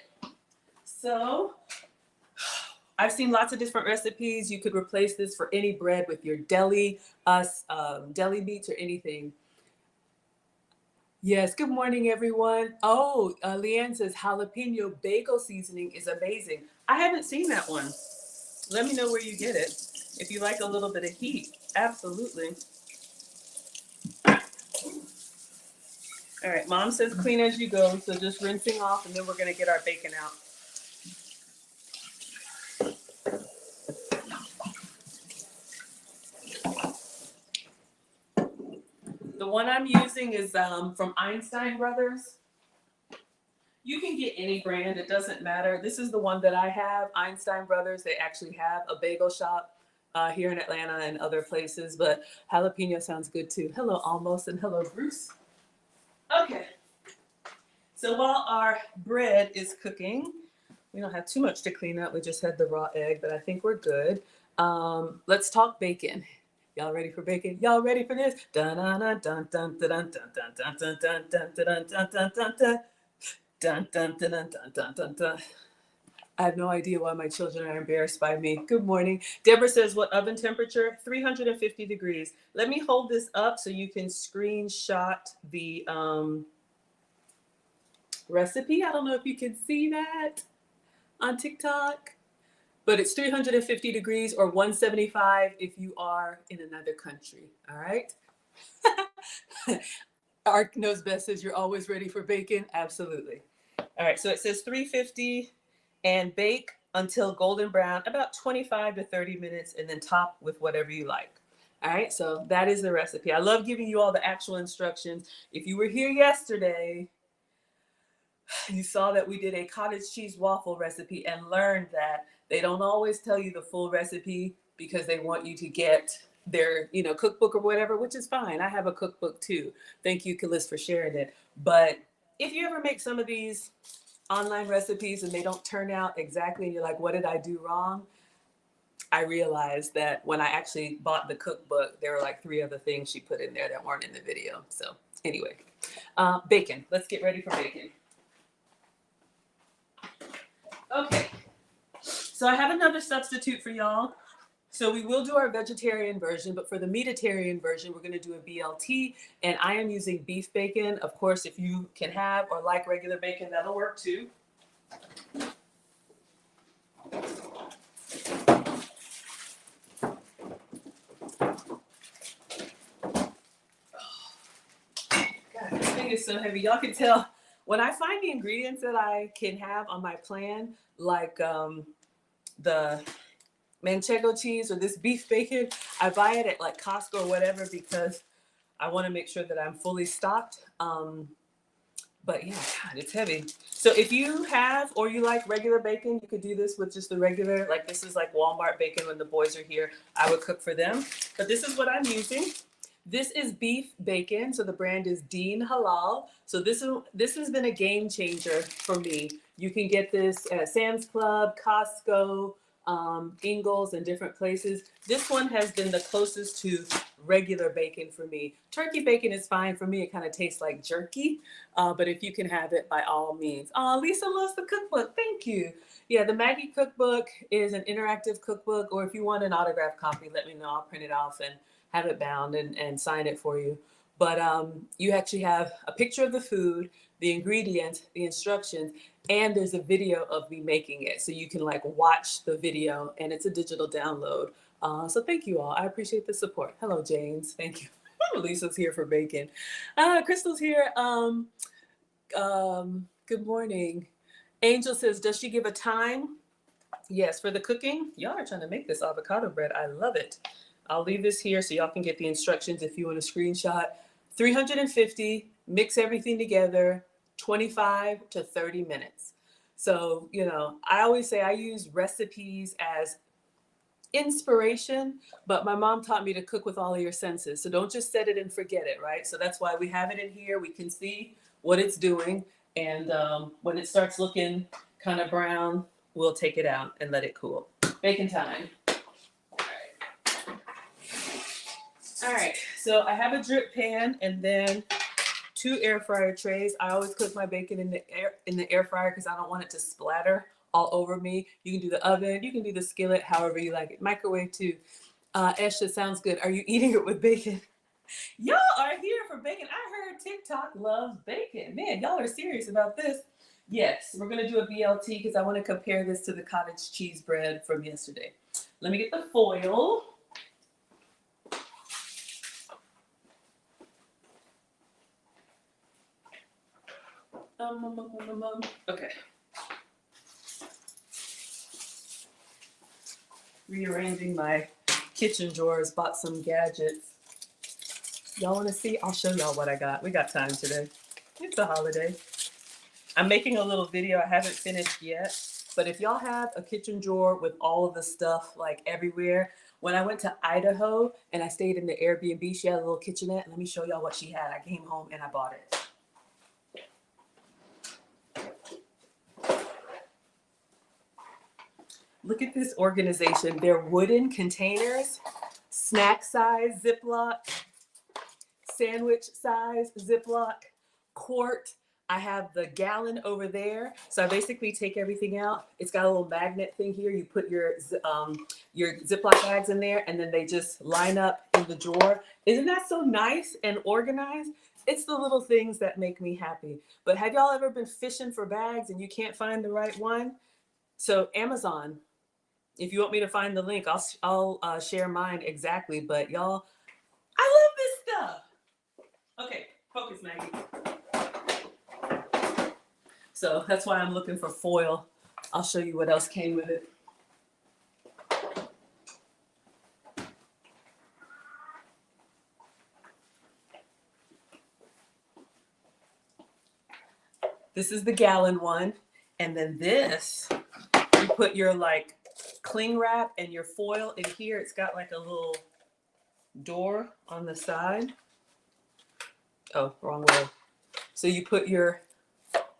so I've seen lots of different recipes. You could replace this for any bread with your deli meats or anything. Yes, good morning, everyone. Oh, Leanne says jalapeno bagel seasoning is amazing. I haven't seen that one. Let me know where you get it. If you like a little bit of heat, absolutely. All right, Mom says clean as you go, so just rinsing off, and then we're gonna get our bacon out. The one I'm using is from Einstein Brothers. You can get any brand, it doesn't matter. This is the one that I have, Einstein Brothers. They actually have a bagel shop here in Atlanta and other places, but jalapeno sounds good too. Hello, Almost, and hello, Bruce. Okay, so while our bread is cooking, we don't have too much to clean up. We just had the raw egg, but I think we're good. Let's talk bacon. Y'all ready for bacon? Y'all ready for this? Dun dun dun dun dun dun dun dun dun dun dun dun dun dun dun dun. Dun, dun, dun, dun, dun, dun, dun, dun. I have no idea why my children are embarrassed by me. Good morning. Deborah says, what oven temperature? 350 degrees. Let me hold this up so you can screenshot the recipe. I don't know if you can see that on TikTok, but it's 350 degrees or 175 if you are in another country. All right. Ark knows best says you're always ready for bacon. Absolutely. All right, so it says 350 and bake until golden brown, about 25 to 30 minutes, and then top with whatever you like. All right, so that is the recipe. I love giving you all the actual instructions. If you were here yesterday, you saw that we did a cottage cheese waffle recipe and learned that they don't always tell you the full recipe because they want you to get their cookbook or whatever, which is fine. I have a cookbook too. Thank you, Kalis, for sharing it. But if you ever make some of these online recipes and they don't turn out exactly and you're like, what did I do wrong? I realized that when I actually bought the cookbook, there were like 3 other things she put in there that weren't in the video. So anyway, bacon. Let's get ready for bacon. Okay, so I have another substitute for y'all. So we will do our vegetarian version, but for the meatitarian version, we're going to do a BLT, and I am using beef bacon. Of course, if you can have or like regular bacon, that'll work too. God, this thing is so heavy. Y'all can tell when I find the ingredients that I can have on my plan, like the manchego cheese or this beef bacon, I buy it at like Costco or whatever because I want to make sure that I'm fully stocked. But yeah, God, it's heavy. So if you have or you like regular bacon, you could do this with just the regular, like this is like Walmart bacon when the boys are here. I would cook for them. But this is what I'm using. This is beef bacon. So the brand is Dean Halal. So this has been a game changer for me. You can get this at Sam's Club, Costco, Ingles, and different places. This one has been the closest to regular bacon for me. Turkey bacon is fine for me. It kind of tastes like jerky, but if you can have it, by all means. Oh, Lisa loves the cookbook. Thank you. Yeah, the Maggie cookbook is an interactive cookbook, or if you want an autographed copy, let me know. I'll print it off and have it bound and sign it for you. But you actually have a picture of the food, the ingredients, the instructions, and there's a video of me making it. So you can like watch the video, and it's a digital download. So thank you all. I appreciate the support. Hello, James. Thank you. Lisa's here for bacon. Crystal's here. Good morning. Angel says, does she give a time? Yes, for the cooking. Y'all are trying to make this avocado bread. I love it. I'll leave this here so y'all can get the instructions if you want a screenshot. 350, mix everything together, 25 to 30 minutes. So, I always say I use recipes as inspiration, but my mom taught me to cook with all of your senses. So don't just set it and forget it, right? So that's why we have it in here. We can see what it's doing. And when it starts looking kind of brown, we'll take it out and let it cool. Baking time. All right, so I have a drip pan and then 2 air fryer trays. I always cook my bacon in the air fryer because I don't want it to splatter all over me. You can do the oven, you can do the skillet, however you like it. Microwave too. Esha, sounds good. Are you eating it with bacon? Y'all are here for bacon. I heard TikTok loves bacon. Man, y'all are serious about this. Yes, we're gonna do a BLT because I want to compare this to the cottage cheese bread from yesterday. Let me get the foil. Okay. Rearranging my kitchen drawers, bought some gadgets. Y'all want to see? I'll show y'all what I got. We got time today. It's a holiday. I'm making a little video. I haven't finished yet. But if y'all have a kitchen drawer with all of the stuff like everywhere, when I went to Idaho and I stayed in the Airbnb, she had a little kitchenette. Let me show y'all what she had. I came home and I bought it. Look at this organization. They're wooden containers, snack size Ziploc, sandwich size Ziploc, quart. I have the gallon over there. So I basically take everything out. It's got a little magnet thing here. You put your Ziploc bags in there and then they just line up in the drawer. Isn't that so nice and organized? It's the little things that make me happy. But have y'all ever been fishing for bags and you can't find the right one? So Amazon, if you want me to find the link, I'll share mine exactly. But y'all, I love this stuff. Okay, focus, Maggie. So that's why I'm looking for foil. I'll show you what else came with it. This is the gallon one. And then this, you put your like cling wrap and your foil in here. It's got like a little door on the side. Oh, wrong way. So you put your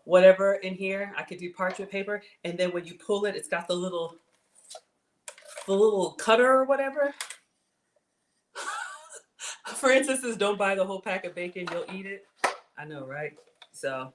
whatever in here. I could do parchment paper. And then when you pull it, it's got the little cutter or whatever. Francis says, don't buy the whole pack of bacon, you'll eat it. I know, right? So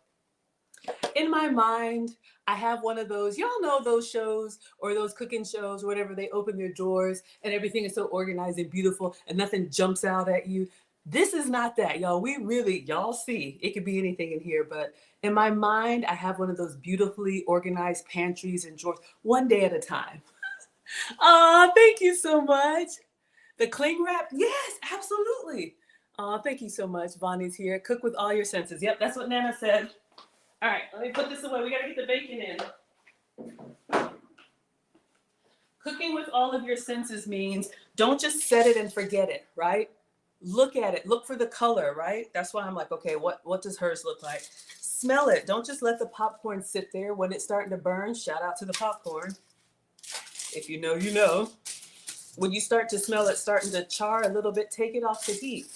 in my mind, I have one of those, y'all know those shows or those cooking shows or whatever, they open their drawers and everything is so organized and beautiful and nothing jumps out at you. This is not that, y'all. Y'all see, it could be anything in here, but in my mind, I have one of those beautifully organized pantries and drawers, one day at a time. Oh, thank you so much. The cling wrap, yes, absolutely. Thank you so much. Bonnie's here. Cook with all your senses. Yep, that's what Nana said. All right, let me put this away. We got to get the bacon in. Cooking with all of your senses means don't just set it and forget it, right? Look at it. Look for the color, right? That's why I'm like, okay, what does hers look like? Smell it. Don't just let the popcorn sit there. When it's starting to burn, shout out to the popcorn. If you know, you know. When you start to smell it starting to char a little bit, take it off the heat.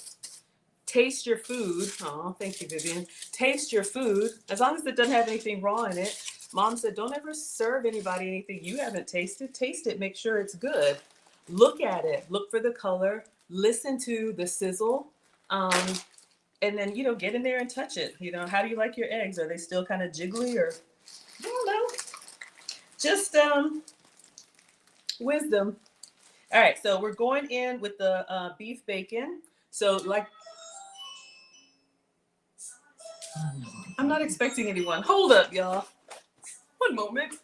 Taste your food. Oh, thank you, Vivian. Taste your food. As long as it doesn't have anything raw in it. Mom said, don't ever serve anybody anything you haven't tasted. Taste it. Make sure it's good. Look at it. Look for the color. Listen to the sizzle. And then, get in there and touch it. How do you like your eggs? Are they still kind of jiggly or, I don't know. Just wisdom. All right, so we're going in with the beef bacon. So I'm not expecting anyone. Hold up, y'all. One moment.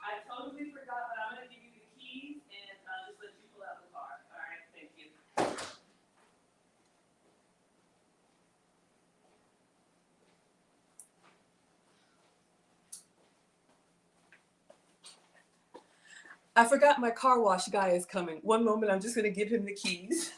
I totally forgot, but I'm going to give you the keys and just let you pull out the car. All right, thank you. I forgot my car wash guy is coming. One moment, I'm just gonna give him the keys.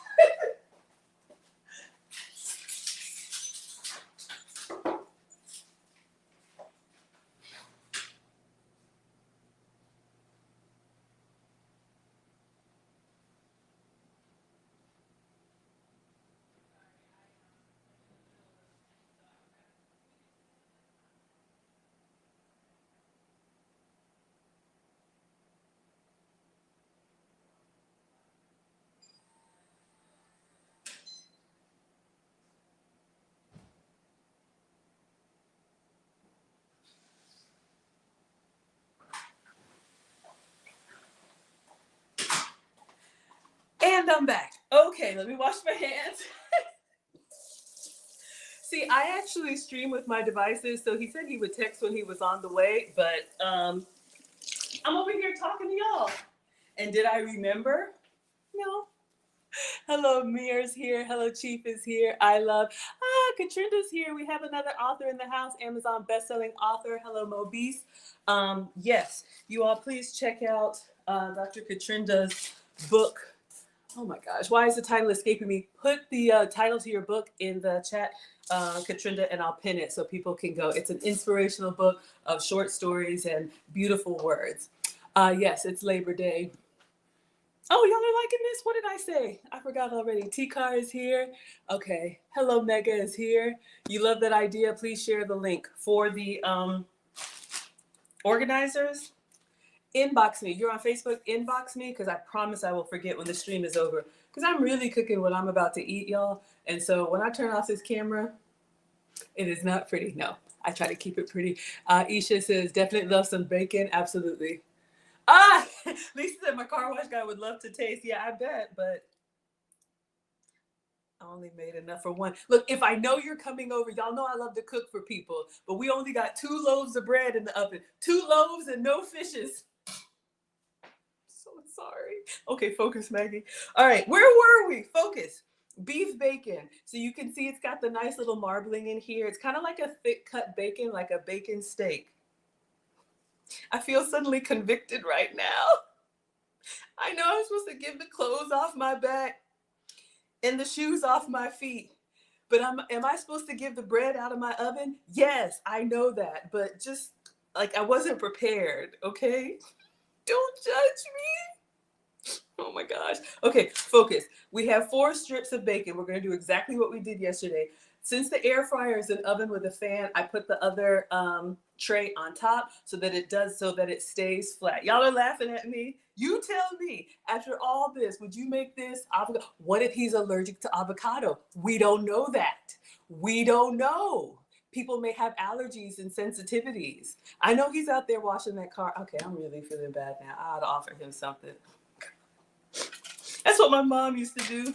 And I'm back. Okay, let me wash my hands. See, I actually stream with my devices, so he said he would text when he was on the way, but I'm over here talking to y'all. And did I remember? No. Hello, Mir's here. Hello, Chief is here. I love. Katrinda's here. We have another author in the house, Amazon bestselling author. Hello, Mobese. Yes, you all please check out Dr. Katrinda's book. Oh my gosh, why is the title escaping me? Put the title to your book in the chat, Katrinda, and I'll pin it so people can go. It's an inspirational book of short stories and beautiful words. Yes, it's Labor Day. Oh, y'all are liking this? What did I say? I forgot already. T-Car is here. Okay. Hello, Mega is here. You love that idea? Please share the link. For the organizers, inbox me. You're on Facebook, inbox me, because I promise I will forget when the stream is over. Because I'm really cooking what I'm about to eat, y'all. And so when I turn off this camera, it is not pretty. No, I try to keep it pretty. Isha says, definitely love some bacon. Absolutely. Lisa said my car wash guy would love to taste. Yeah, I bet, but I only made enough for one. Look, if I know you're coming over, y'all know I love to cook for people, but we only got 2 loaves of bread in the oven. 2 loaves and no fishes. So sorry. Okay, focus, Maggie. All right, where were we? Focus. Beef bacon. So you can see it's got the nice little marbling in here. It's kind of like a thick cut bacon, like a bacon steak. I feel suddenly convicted right now. I know I'm supposed to give the clothes off my back and the shoes off my feet, but am I supposed to give the bread out of my oven? Yes, I know that, but just like I wasn't prepared, okay? Don't judge me. Oh my gosh. Okay, focus. We have 4 strips of bacon. We're going to do exactly what we did yesterday. Since the air fryer is an oven with a fan, I put the other tray on top so that it stays flat. Y'all are laughing at me. You tell me, after all this, would you make this avocado? What if he's allergic to avocado? We don't know that. We don't know. People may have allergies and sensitivities. I know he's out there washing that car. Okay, I'm really feeling bad now. I ought to offer him something. That's what my mom used to do.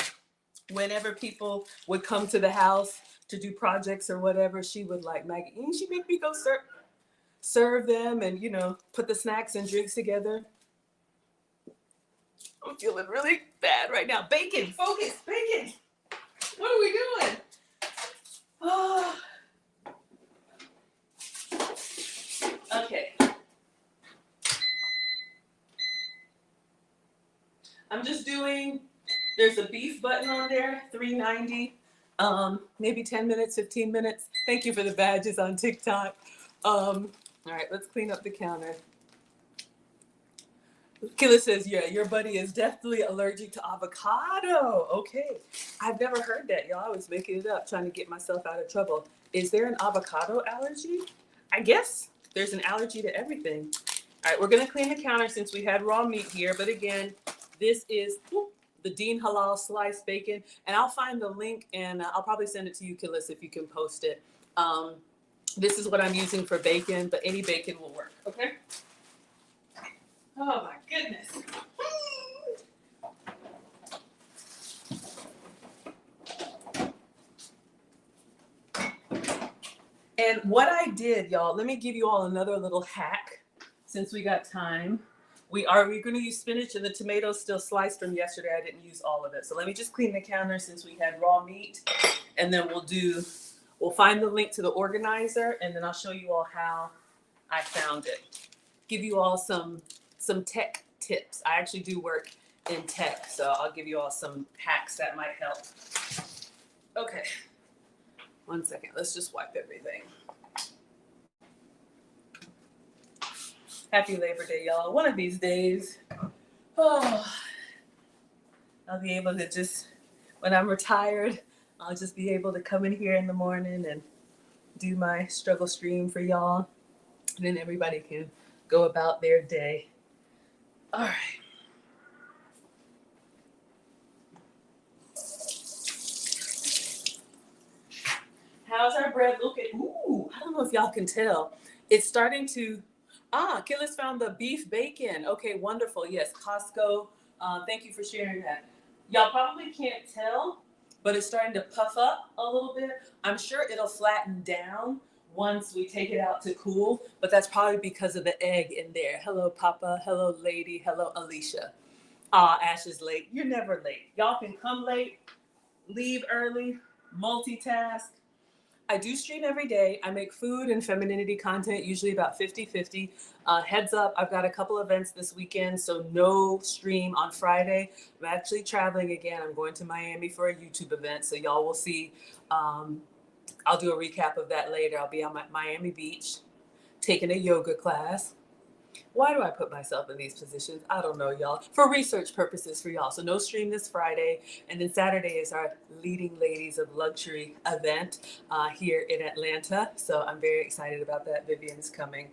Whenever people would come to the house to do projects or whatever, she would like, Maggie, she make me go serve them and, put the snacks and drinks together. I'm feeling really bad right now. Bacon, focus, bacon. What are we doing? Oh. Okay. I'm just doing, there's a beef button on there, $3.90. Maybe 10 minutes, 15 minutes. Thank you for the badges on TikTok. All right, let's clean up the counter. Killa says, yeah, your buddy is definitely allergic to avocado. Okay. I've never heard that, y'all. I was making it up, trying to get myself out of trouble. Is there an avocado allergy? I guess there's an allergy to everything. All right, we're going to clean the counter since we had raw meat here. But again, this is the Dean Halal sliced bacon. And I'll find the link and I'll probably send it to you, Killis, if you can post it. This is what I'm using for bacon, but any bacon will work, okay? Oh my goodness. And what I did, y'all, let me give you all another little hack since we got time. We're going to use spinach and the tomatoes still sliced from yesterday. I didn't use all of it. So let me just clean the counter since we had raw meat. And then we'll find the link to the organizer and then I'll show you all how I found it. Give you all some tech tips. I actually do work in tech, so I'll give you all some hacks that might help. Okay, 1 second. Let's just wipe everything. Happy Labor Day, y'all. One of these days, oh, I'll be able to just, when I'm retired, I'll just be able to come in here in the morning and do my struggle stream for y'all. And then everybody can go about their day. All right. How's our bread looking? Ooh, I don't know if y'all can tell. It's starting to, Killis found the beef bacon. Okay, wonderful. Yes, Costco. Thank you for sharing that. Y'all probably can't tell, but it's starting to puff up a little bit. I'm sure it'll flatten down once we take it out to cool, but that's probably because of the egg in there. Hello, Papa. Hello, lady. Hello, Alicia. Ash is late. You're never late. Y'all can come late, leave early, multitask. I do stream every day. I make food and femininity content, usually about 50-50. Heads up, I've got a couple events this weekend, so no stream on Friday. I'm actually traveling again. I'm going to Miami for a YouTube event, so y'all will see. I'll do a recap of that later. I'll be on Miami Beach, taking a yoga class. Why do I put myself in these positions? I don't know, y'all. For research purposes for y'all. So no stream this Friday. And then Saturday is our Leading Ladies of Luxury event here in Atlanta. So I'm very excited about that. Vivian's coming.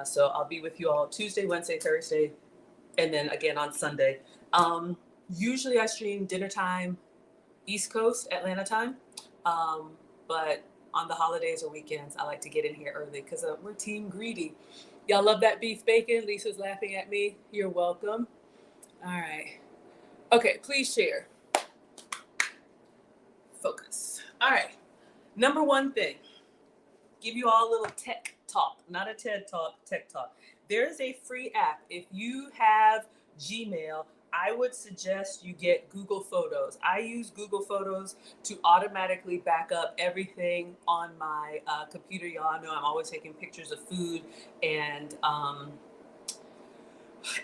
So I'll be with you all Tuesday, Wednesday, Thursday, and then again on Sunday. Usually I stream dinner time, East Coast, Atlanta time. But on the holidays or weekends, I like to get in here early because we're team greedy. Y'all love that beef bacon? Lisa's laughing at me. You're welcome. All right. Okay, please share. Focus. All right. Number one thing. Give you all a little tech talk. Not a TED talk, tech talk. There is a free app. If you have Gmail, I would suggest you get Google Photos. I use Google Photos to automatically back up everything on my computer. Y'all know I'm always taking pictures of food and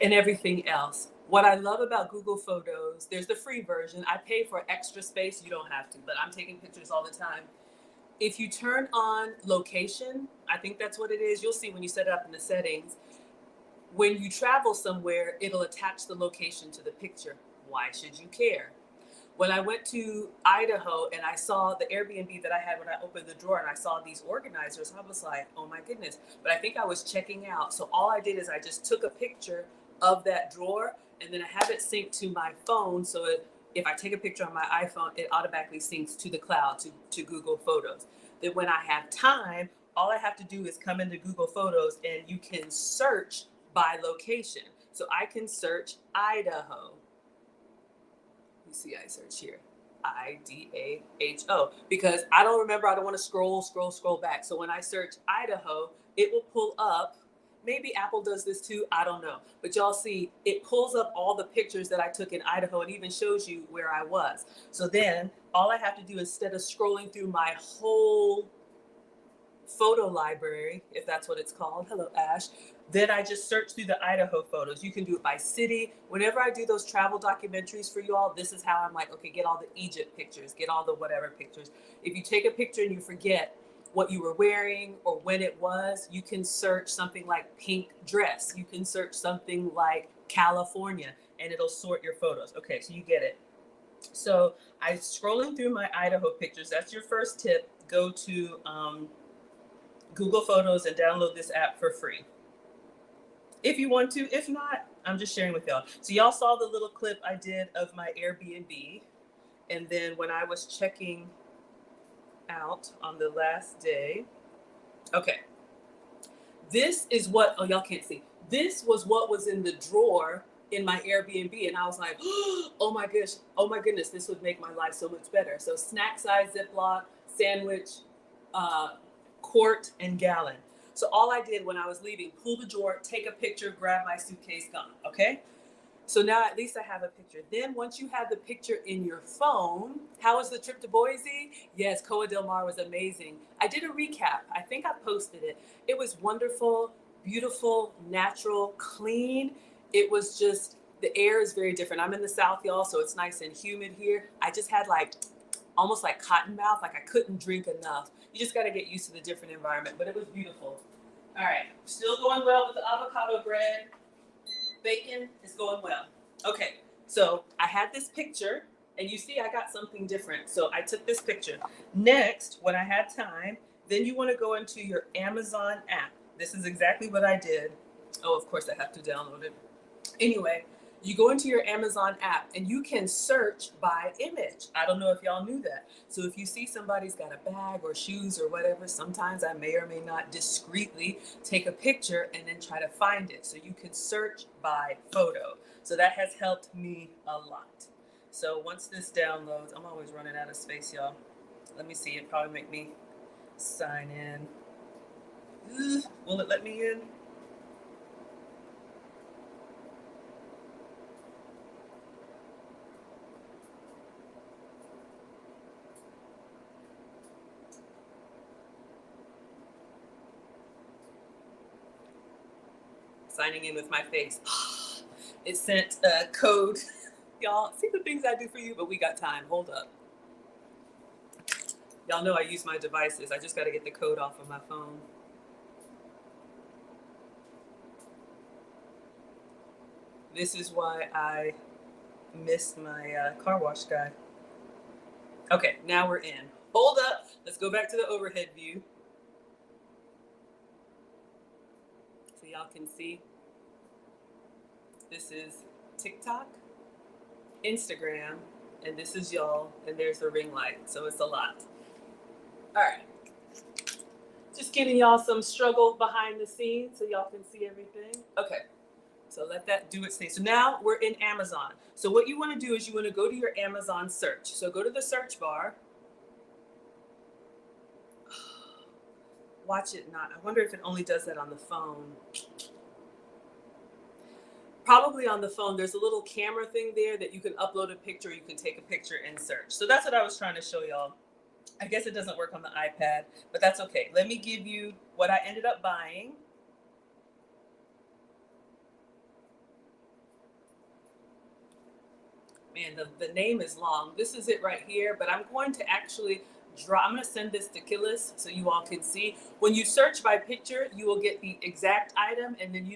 everything else. What I love about Google Photos, there's the free version. I pay for extra space. You don't have to, but I'm taking pictures all the time. If you turn on location, I think that's what it is. You'll see when you set it up in the settings. When you travel somewhere, it'll attach the location to the picture. Why should you care? When I went to Idaho and I saw the Airbnb that I had when I opened the drawer and I saw these organizers, I was like, oh my goodness. But I think I was checking out. So all I did is I just took a picture of that drawer and then I have it synced to my phone. So if I take a picture on my iPhone, it automatically syncs to the cloud, to Google Photos. Then when I have time, all I have to do is come into Google Photos and you can search by location. So I can search Idaho. You see, I search here, Idaho, because I don't remember, I don't want to scroll back. So when I search Idaho, it will pull up, maybe Apple does this too, I don't know. But y'all see, it pulls up all the pictures that I took in Idaho and even shows you where I was. So then all I have to do, instead of scrolling through my whole photo library, if that's what it's called, hello Ash, then I just search through the Idaho photos. You can do it by city. Whenever I do those travel documentaries for you all, this is how I'm like, okay, get all the Egypt pictures, get all the whatever pictures. If you take a picture and you forget what you were wearing or when it was, you can search something like pink dress. You can search something like California and it'll sort your photos. Okay, so you get it. So I'm scrolling through my Idaho pictures. That's your first tip. Go to Google Photos and download this app for free. If you want to, if not, I'm just sharing with y'all. So y'all saw the little clip I did of my Airbnb. And then when I was checking out on the last day, okay, this is what, oh, y'all can't see. This was what was in the drawer in my Airbnb. And I was like, oh my goodness, this would make my life so much better. So snack size Ziploc, sandwich, quart, and gallon. So all I did when I was leaving, pull the drawer, take a picture, grab my suitcase, gone, okay? So now at least I have a picture. Then once you have the picture in your phone, how was the trip to Boise? Yes, Coa Del Mar was amazing. I did a recap. I think I posted it. It was wonderful, beautiful, natural, clean. it was just, the air is very different. I'm in the South, y'all, so it's nice and humid here. I just had like almost like cotton mouth, like I couldn't drink enough. You just got to get used to the different environment, but it was beautiful. All right, still going well with the avocado bread. Bacon is going well. Okay, so I had this picture, and you see I got something different. So I took this picture. Next, when I had time, then you want to go into your Amazon app. This is exactly what I did. Oh, of course I have to download it. Anyway, you go into your Amazon app and you can search by image. I don't know if y'all knew that. So if you see somebody's got a bag or shoes or whatever, sometimes I may or may not discreetly take a picture and then try to find it. So you can search by photo. So that has helped me a lot. So once this downloads, I'm always running out of space, y'all. Let me see, it probably make me sign in. Will it let me in? Signing in with my face. It sent a code. Y'all, see the things I do for you, but we got time. Hold up. Y'all know I use my devices. I just got to get the code off of my phone. This is why I missed my car wash guy. Okay, now we're in. Hold up. Let's go back to the overhead view. So y'all can see. This is TikTok, Instagram, and this is y'all, and there's the ring light. So it's a lot. All right. Just giving y'all some struggle behind the scenes so y'all can see everything. Okay. So let that do its thing. So now we're in Amazon. So what you want to do is you want to go to your Amazon search. So go to the search bar. Watch it not. I wonder if it only does that on the phone. Probably on the phone, there's a little camera thing there that you can upload a picture, you can take a picture and search. So that's what I was trying to show y'all. I guess it doesn't work on the iPad, but that's okay. Let me give you what I ended up buying. Man, the name is long. This is it right here, but I'm going to actually I'm going to send this to Killis so you all can see. When you search by picture, you will get the exact item, and then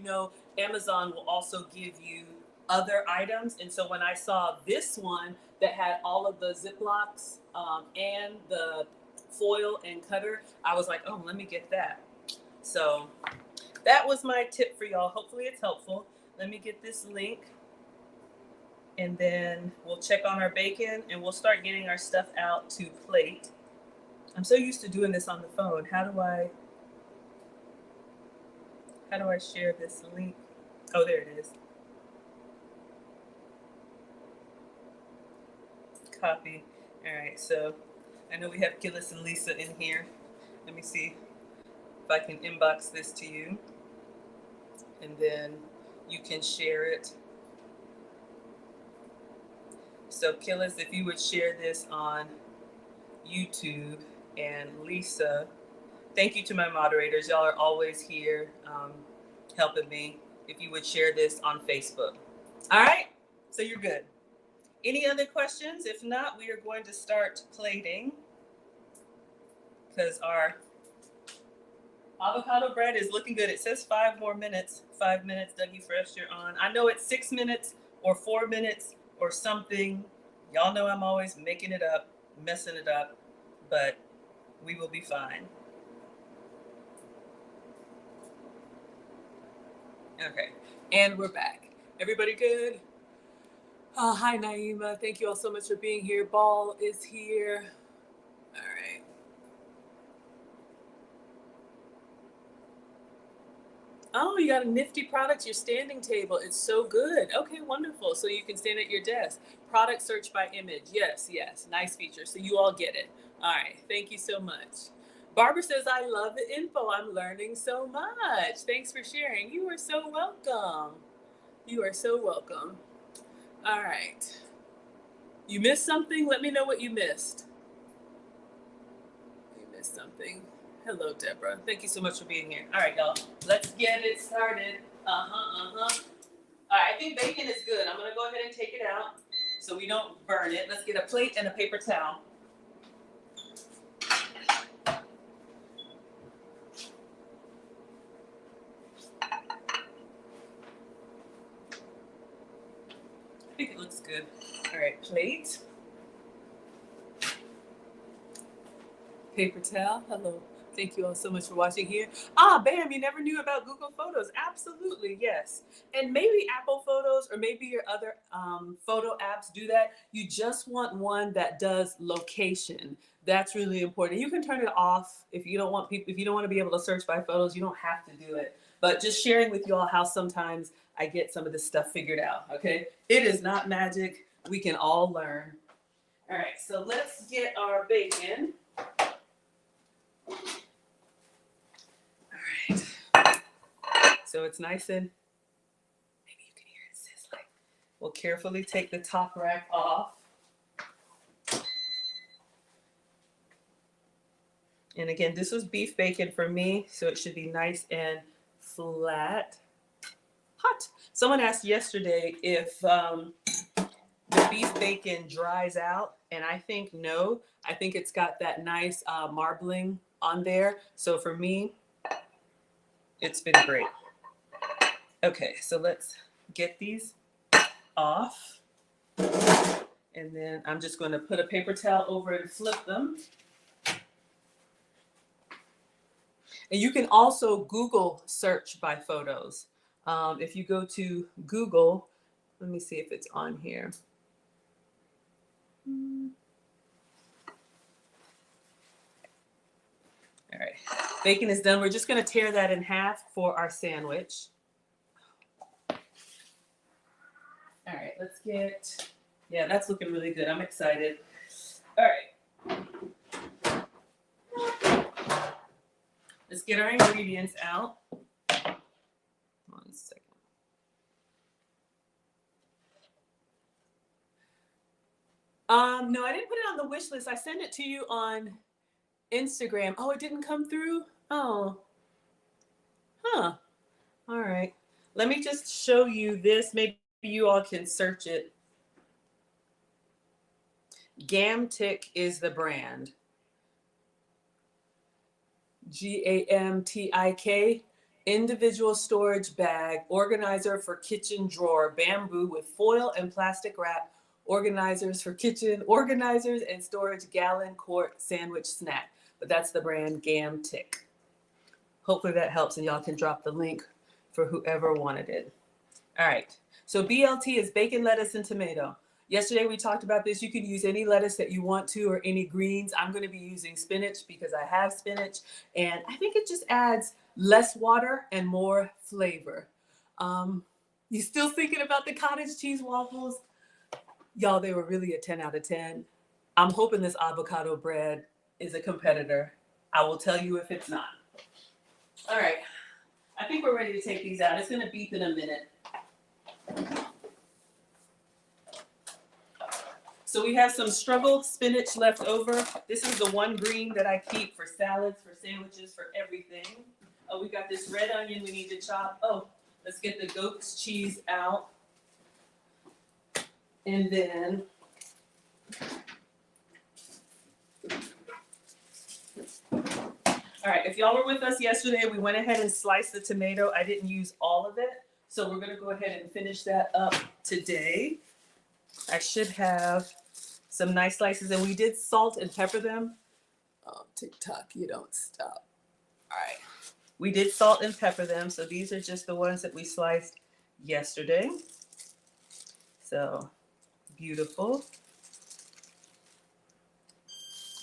Amazon will also give you other items. And so when I saw this one that had all of the Ziplocs and the foil and cutter, I was like, oh, let me get that. So that was my tip for y'all. Hopefully it's helpful. Let me get this link, and then we'll check on our bacon and we'll start getting our stuff out to plate. I'm so used to doing this on the phone. How do I share this link? Oh, there it is. Copy. All right, so I know we have Gillis and Lisa in here. Let me see if I can inbox this to you, and then you can share it. So Gillis, if you would share this on YouTube, and Lisa, thank you to my moderators. Y'all are always here helping me. If you would share this on Facebook. All right, so you're good. Any other questions? If not, we are going to start plating because our avocado bread is looking good. It says 5 more minutes. 5 minutes, Dougie Fresh, you're on. I know it's 6 minutes or 4 minutes or something. Y'all know I'm always making it up, messing it up, but we will be fine. Okay, and we're back. Everybody good? Hi, Naima. Thank you all so much for being here. Ball is here. All right. Oh, you got a nifty product, your standing table. It's so good. Okay, wonderful. So you can stand at your desk. Product search by image. Yes. Nice feature. So you all get it. All right. Thank you so much. Barbara says, I love the info. I'm learning so much. Thanks for sharing. You are so welcome. You are so welcome. All right. You missed something? Let me know what you missed. You missed something. Hello, Deborah. Thank you so much for being here. All right, y'all. Let's get it started. All right, I think bacon is good. I'm gonna go ahead and take it out so we don't burn it. Let's get a plate and a paper towel. I think it looks good. All right, plate. Paper towel. Hello. Thank you all so much for watching here. Bam, you never knew about Google Photos. Absolutely, yes. And maybe Apple Photos or maybe your other photo apps do that. You just want one that does location. That's really important. You can turn it off if you don't want people, if you don't want to be able to search by photos, you don't have to do it. But just sharing with you all how sometimes I get some of this stuff figured out, okay? It is not magic. We can all learn. All right, so let's get our bacon. All right. So it's nice and, maybe you can hear it sizzling. We'll carefully take the top rack off. And again, this was beef bacon for me, so it should be nice and flat. Hot. Someone asked yesterday if the beef bacon dries out, and I think no. I think it's got that nice marbling on there. So for me, it's been great. Okay, so let's get these off. And then I'm just going to put a paper towel over and flip them. And you can also Google search by photos. If you go to Google, let me see if it's on here. All right, bacon is done. We're just going to tear that in half for our sandwich. All right, let's get, yeah, that's looking really good. I'm excited. All right. Let's get our ingredients out. 1 second. No, I didn't put it on the wish list. I sent it to you on Instagram. Oh, it didn't come through? Oh. Huh. All right. Let me just show you this. Maybe you all can search it. Gamtik is the brand. Gamtik. Individual storage bag, organizer for kitchen drawer, bamboo with foil and plastic wrap, organizers for kitchen, organizers and storage, gallon, quart, sandwich, snack. But that's the brand Gamtik. Hopefully that helps and y'all can drop the link for whoever wanted it. All right, so BLT is bacon, lettuce, and tomato. Yesterday we talked about this. You can use any lettuce that you want to or any greens. I'm going to be using spinach because I have spinach, and I think it just adds less water and more flavor. You still thinking about the cottage cheese waffles? Y'all, they were really a 10 out of 10. I'm hoping this avocado bread is a competitor. I will tell you if it's not. All right, I think we're ready to take these out. It's going to beep in a minute. So we have some struggled spinach left over. This is the one green that I keep for salads, for sandwiches, for everything. Oh, we got this red onion we need to chop. Oh, let's get the goat's cheese out. And then all right, if y'all were with us yesterday, we went ahead and sliced the tomato. I didn't use all of it, so we're gonna go ahead and finish that up today. I should have some nice slices, and we did salt and pepper them. Oh, TikTok, you don't stop. All right. We did salt and pepper them, so these are just the ones that we sliced yesterday. So, beautiful.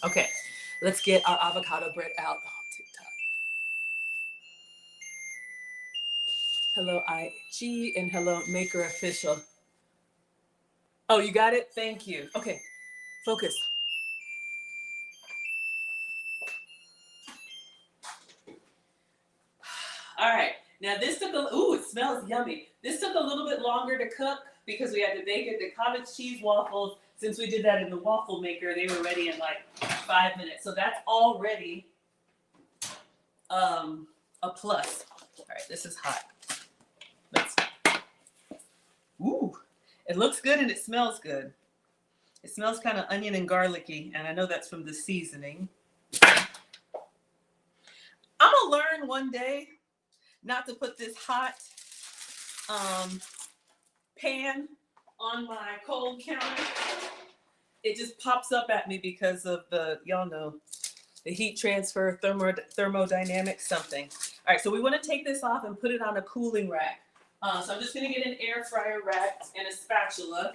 Okay, let's get our avocado bread out. Oh, TikTok. Hello, IG, and hello, Maker Official. Oh, you got it? Thank you. Okay, focus. All right, now this took a, ooh, it smells yummy. This took a little bit longer to cook because we had to bake it. The cottage cheese waffles, since we did that in the waffle maker, they were ready in like 5 minutes. So that's already a plus. All right, this is hot. It looks good and it smells good. It smells kind of onion and garlicky, and I know that's from the seasoning. I'm gonna learn one day not to put this hot pan on my cold counter. It just pops up at me because of the, y'all know, the heat transfer, thermodynamics, something. All right, so we want to take this off and put it on a cooling rack. So I'm just going to get an air fryer rack and a spatula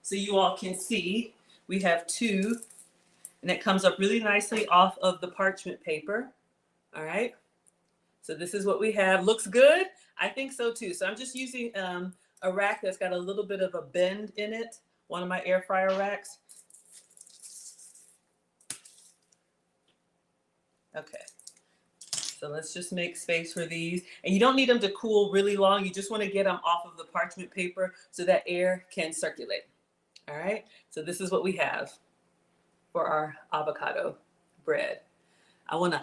so you all can see. We have two, and it comes up really nicely off of the parchment paper. All right, so this is what we have. Looks good? I think so too. So I'm just using a rack that's got a little bit of a bend in it, one of my air fryer racks. Okay, so let's just make space for these. And you don't need them to cool really long. You just want to get them off of the parchment paper so that air can circulate. All right, so this is what we have for our avocado bread. I want to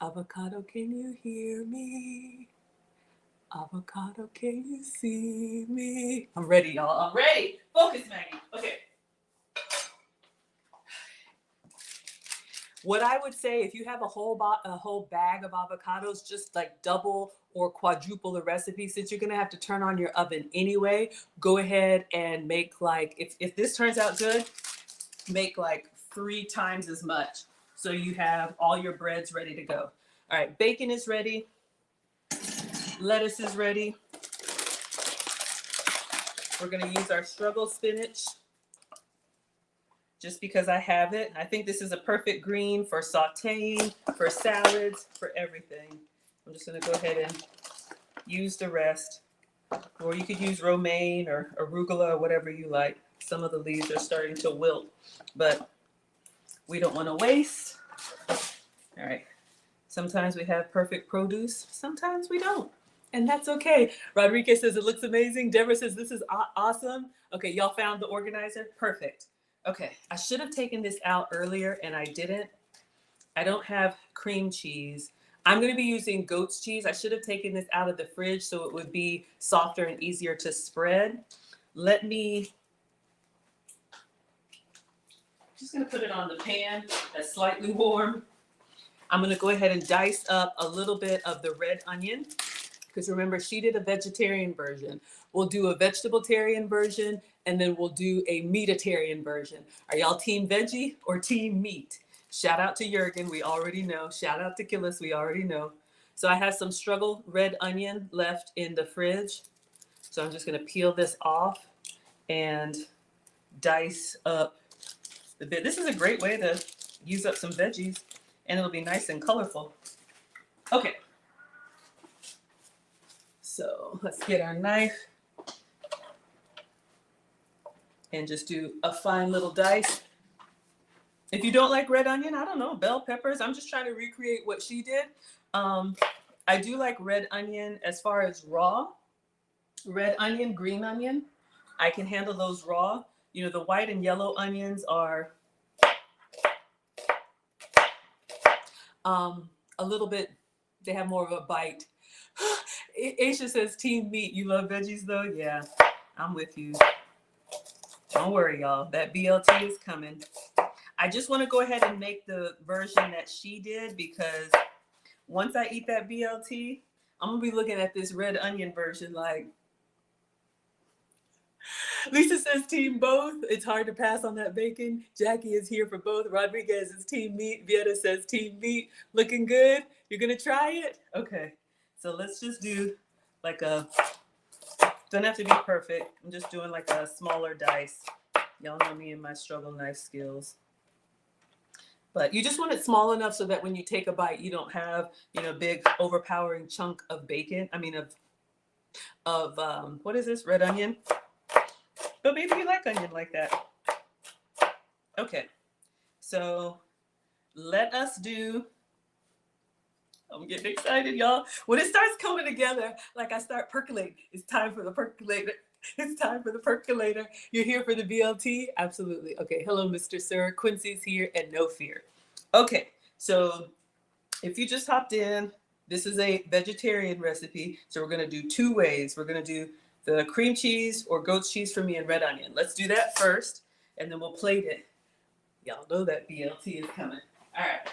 avocado, can you hear me? Avocado, can you see me? I'm ready, y'all. I'm ready. Focus, Maggie. Okay. What I would say, if you have a whole bag of avocados, just like double or quadruple the recipe. Since you're gonna have to turn on your oven anyway, go ahead and make like, if this turns out good, make like 3 times as much. So you have all your breads ready to go. All right, bacon is ready. Lettuce is ready. We're gonna use our struggle spinach just because I have it. I think this is a perfect green for sauteing, for salads, for everything. I'm just gonna go ahead and use the rest. Or you could use romaine or arugula or whatever you like. Some of the leaves are starting to wilt, but we don't wanna waste. All right, sometimes we have perfect produce, sometimes we don't. And that's okay. Rodriguez says it looks amazing. Deborah says this is awesome. Okay, y'all found the organizer? Perfect. Okay, I should have taken this out earlier and I didn't. I don't have cream cheese. I'm gonna be using goat's cheese. I should have taken this out of the fridge so it would be softer and easier to spread. Just gonna put it on the pan that's slightly warm. I'm gonna go ahead and dice up a little bit of the red onion, because remember, she did a vegetarian version. We'll do a vegetable-tarian version, and then we'll do a meatitarian version. Are y'all team veggie or team meat? Shout out to Jurgen, we already know. Shout out to Killis, we already know. So I have some struggle red onion left in the fridge. So I'm just gonna peel this off and dice up the bit. This is a great way to use up some veggies, and it'll be nice and colorful. Okay. So let's get our knife and just do a fine little dice. If you don't like red onion, I don't know, bell peppers. I'm just trying to recreate what she did. I do like red onion as far as raw. Red onion, green onion, I can handle those raw. You know, the white and yellow onions are a little bit, they have more of a bite. Aisha says team meat. You love veggies though? Yeah, I'm with you. Don't worry, y'all. That BLT is coming. I just want to go ahead and make the version that she did, because once I eat that BLT, I'm going to be looking at this red onion version like, Lisa says team both. It's hard to pass on that bacon. Jackie is here for both. Rodriguez is team meat. Vieta says team meat. Looking good? You're going to try it? Okay. So let's just do like a, don't have to be perfect. I'm just doing like a smaller dice. Y'all know me and my struggle knife skills. But you just want it small enough so that when you take a bite, you don't have, you know, big overpowering chunk of bacon. I mean, of what is this? Red onion. But maybe you like onion like that. Okay. So let us do, I'm getting excited, y'all. When it starts coming together, like I start percolating, it's time for the percolator. It's time for the percolator. You're here for the BLT? Absolutely. Okay. Hello, Mr. Sir. Quincy's here and no fear. Okay. So if you just hopped in, This is a vegetarian recipe, so we're gonna do 2 ways. We're gonna do the cream cheese or goat's cheese for me and red onion. Let's do that first, and then we'll plate it. Y'all know that BLT is coming. All right.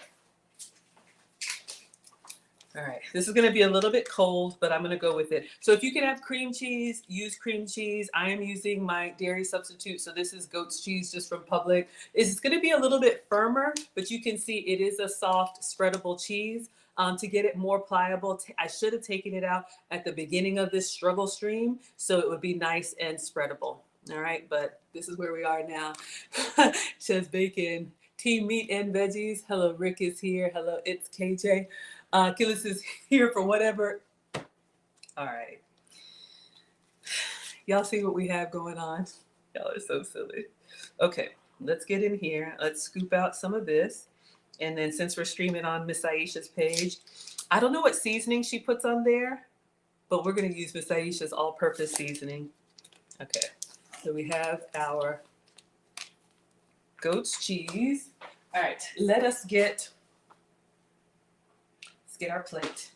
All right, this is going to be a little bit cold, but I'm going to go with it. So if you can have cream cheese, use cream cheese. I am using my dairy substitute, so this is goat's cheese just from Publix. It's going to be a little bit firmer, but you can see it is a soft, spreadable cheese. To get it more pliable, I should have taken it out at the beginning of this struggle stream, so it would be nice and spreadable. All right, but this is where we are now. Chef's Bacon, Team Meat and Veggies. Hello, Rick is here. Hello, it's KJ. Killis is here for whatever. All right. Y'all see what we have going on? Y'all are so silly. Okay, let's get in here. Let's scoop out some of this. And then since we're streaming on Miss Aisha's page, I don't know what seasoning she puts on there, but we're going to use Miss Aisha's all-purpose seasoning. Okay, so we have our goat's cheese. All right, let's get our plate.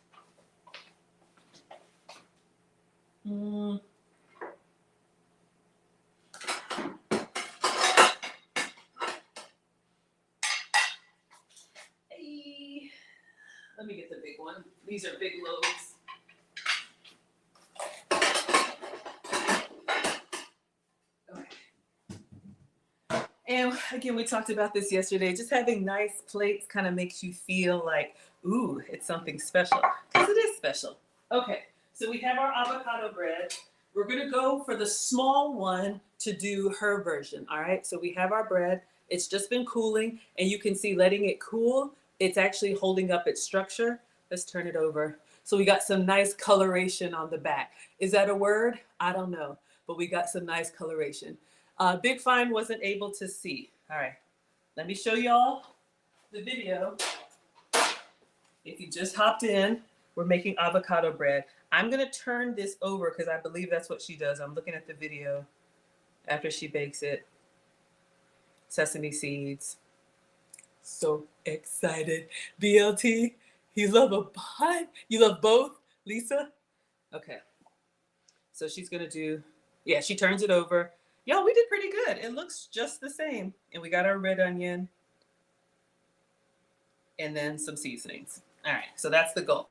Hey, let me get the big one. These are big loaves. And again, we talked about this yesterday. Just having nice plates kind of makes you feel like, ooh, it's something special. Because it is special. Okay, so we have our avocado bread. We're going to go for the small one to do her version, all right? So we have our bread. It's just been cooling, and you can see letting it cool, it's actually holding up its structure. Let's turn it over. So we got some nice coloration on the back. Is that a word? I don't know, but we got some nice coloration. Big Fine wasn't able to see. All right, let me show y'all the video. If you just hopped in, we're making avocado bread. I'm gonna turn this over because I believe that's what she does. I'm looking at the video after she bakes it. Sesame seeds. So excited. BLT, you love a pot? You love both, Lisa? Okay, so she's gonna do, yeah, she turns it over. Y'all, we did pretty good. It looks just the same. And we got our red onion and then some seasonings. All right, so that's the goal.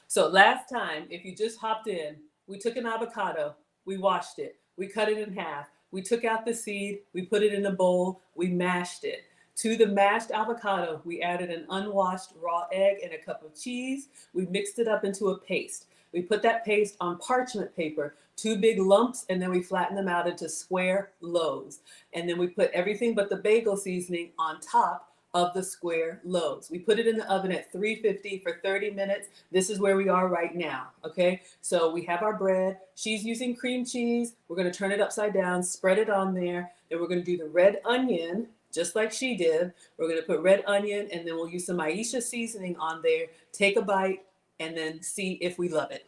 So last time, if you just hopped in, we took an avocado, we washed it, we cut it in half, we took out the seed, we put it in a bowl, we mashed it. To the mashed avocado, we added an unwashed raw egg and a cup of cheese. We mixed it up into a paste. We put that paste on parchment paper, 2 big lumps, and then we flattened them out into square loaves. And then we put everything but the bagel seasoning on top of the square loaves. We put it in the oven at 350 for 30 minutes. This is where we are right now, okay? So we have our bread. She's using cream cheese. We're gonna turn it upside down, spread it on there. Then we're gonna do the red onion, just like she did. We're gonna put red onion, and then we'll use some Aisha seasoning on there. Take a bite, and then see if we love it.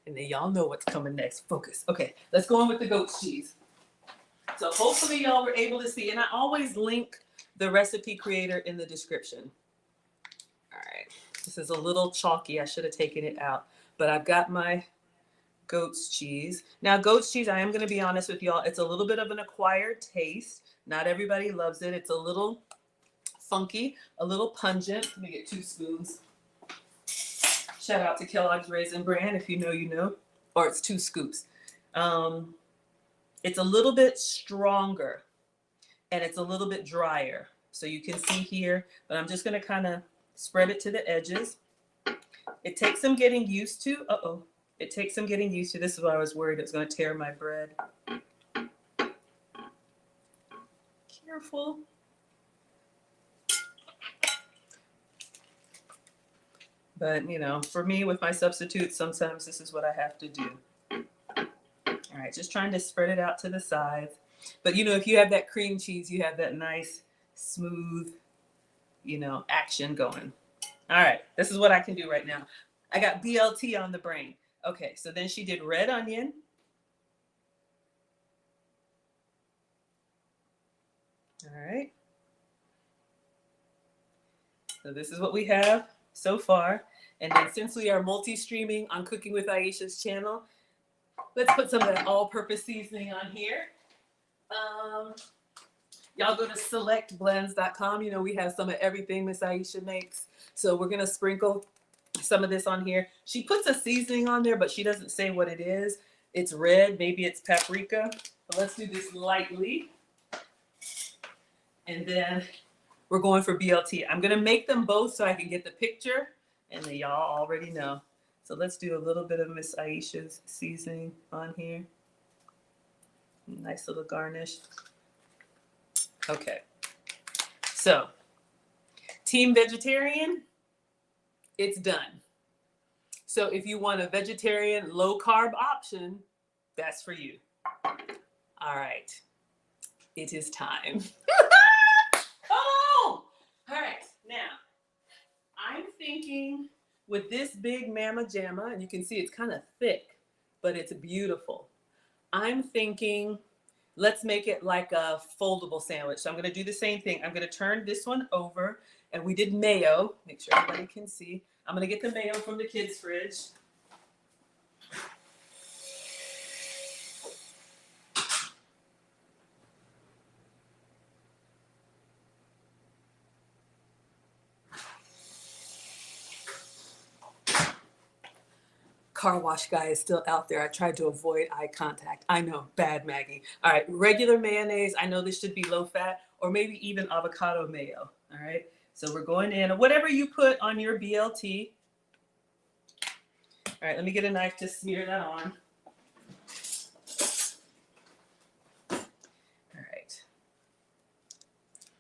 And then y'all know what's coming next. Focus. Okay, let's go on with the goat's cheese. So hopefully y'all were able to see, and I always link the recipe creator in the description. All right, this is a little chalky. I should have taken it out, but I've got my goat's cheese. Now, goat's cheese, I am going to be honest with y'all, it's a little bit of an acquired taste. Not everybody loves it. It's a little funky, a little pungent. Let me get 2 spoons. Shout out to Kellogg's Raisin Bran. If you know, you know. Or it's 2 scoops. It's a little bit stronger, and it's a little bit drier. So you can see here, but I'm just going to kind of spread it to the edges. It takes some getting used to. Uh-oh. It takes some getting used to. This is why I was worried it was going to tear my bread. Careful. But, you know, for me with my substitutes, sometimes this is what I have to do. All right, just trying to spread it out to the sides. But, you know, if you have that cream cheese, you have that nice, smooth, you know, action going. All right, this is what I can do right now. I got BLT on the brain. Okay, so then she did red onion. All right. So this is what we have so far. And then since we are multi-streaming on Cooking with Aisha's channel, let's put some of that all-purpose seasoning on here. Y'all go to selectblends.com. You know, we have some of everything Miss Aisha makes. So we're going to sprinkle some of this on here. She puts a seasoning on there, but she doesn't say what it is. It's red. Maybe it's paprika. But let's do this lightly. And then we're going for BLT. I'm going to make them both so I can get the picture. And then y'all already know. So let's do a little bit of Miss Aisha's seasoning on here. Nice little garnish. Okay. So, team vegetarian, it's done. So if you want a vegetarian low carb option, that's for you. All right. It is time. Come on. All right. Now, I'm thinking with this big Mama Jamma, and you can see it's kind of thick, but it's beautiful. I'm thinking, let's make it like a foldable sandwich. So I'm going to do the same thing. I'm going to turn this one over, and we did mayo. Make sure everybody can see. I'm going to get the mayo from the kids' fridge. Car wash guy is still out there. I tried to avoid eye contact. I know, bad Maggie. All right, regular mayonnaise. I know this should be low fat, or maybe even avocado mayo. All right, so we're going in, whatever you put on your BLT. All right, let me get a knife to smear that on. All right.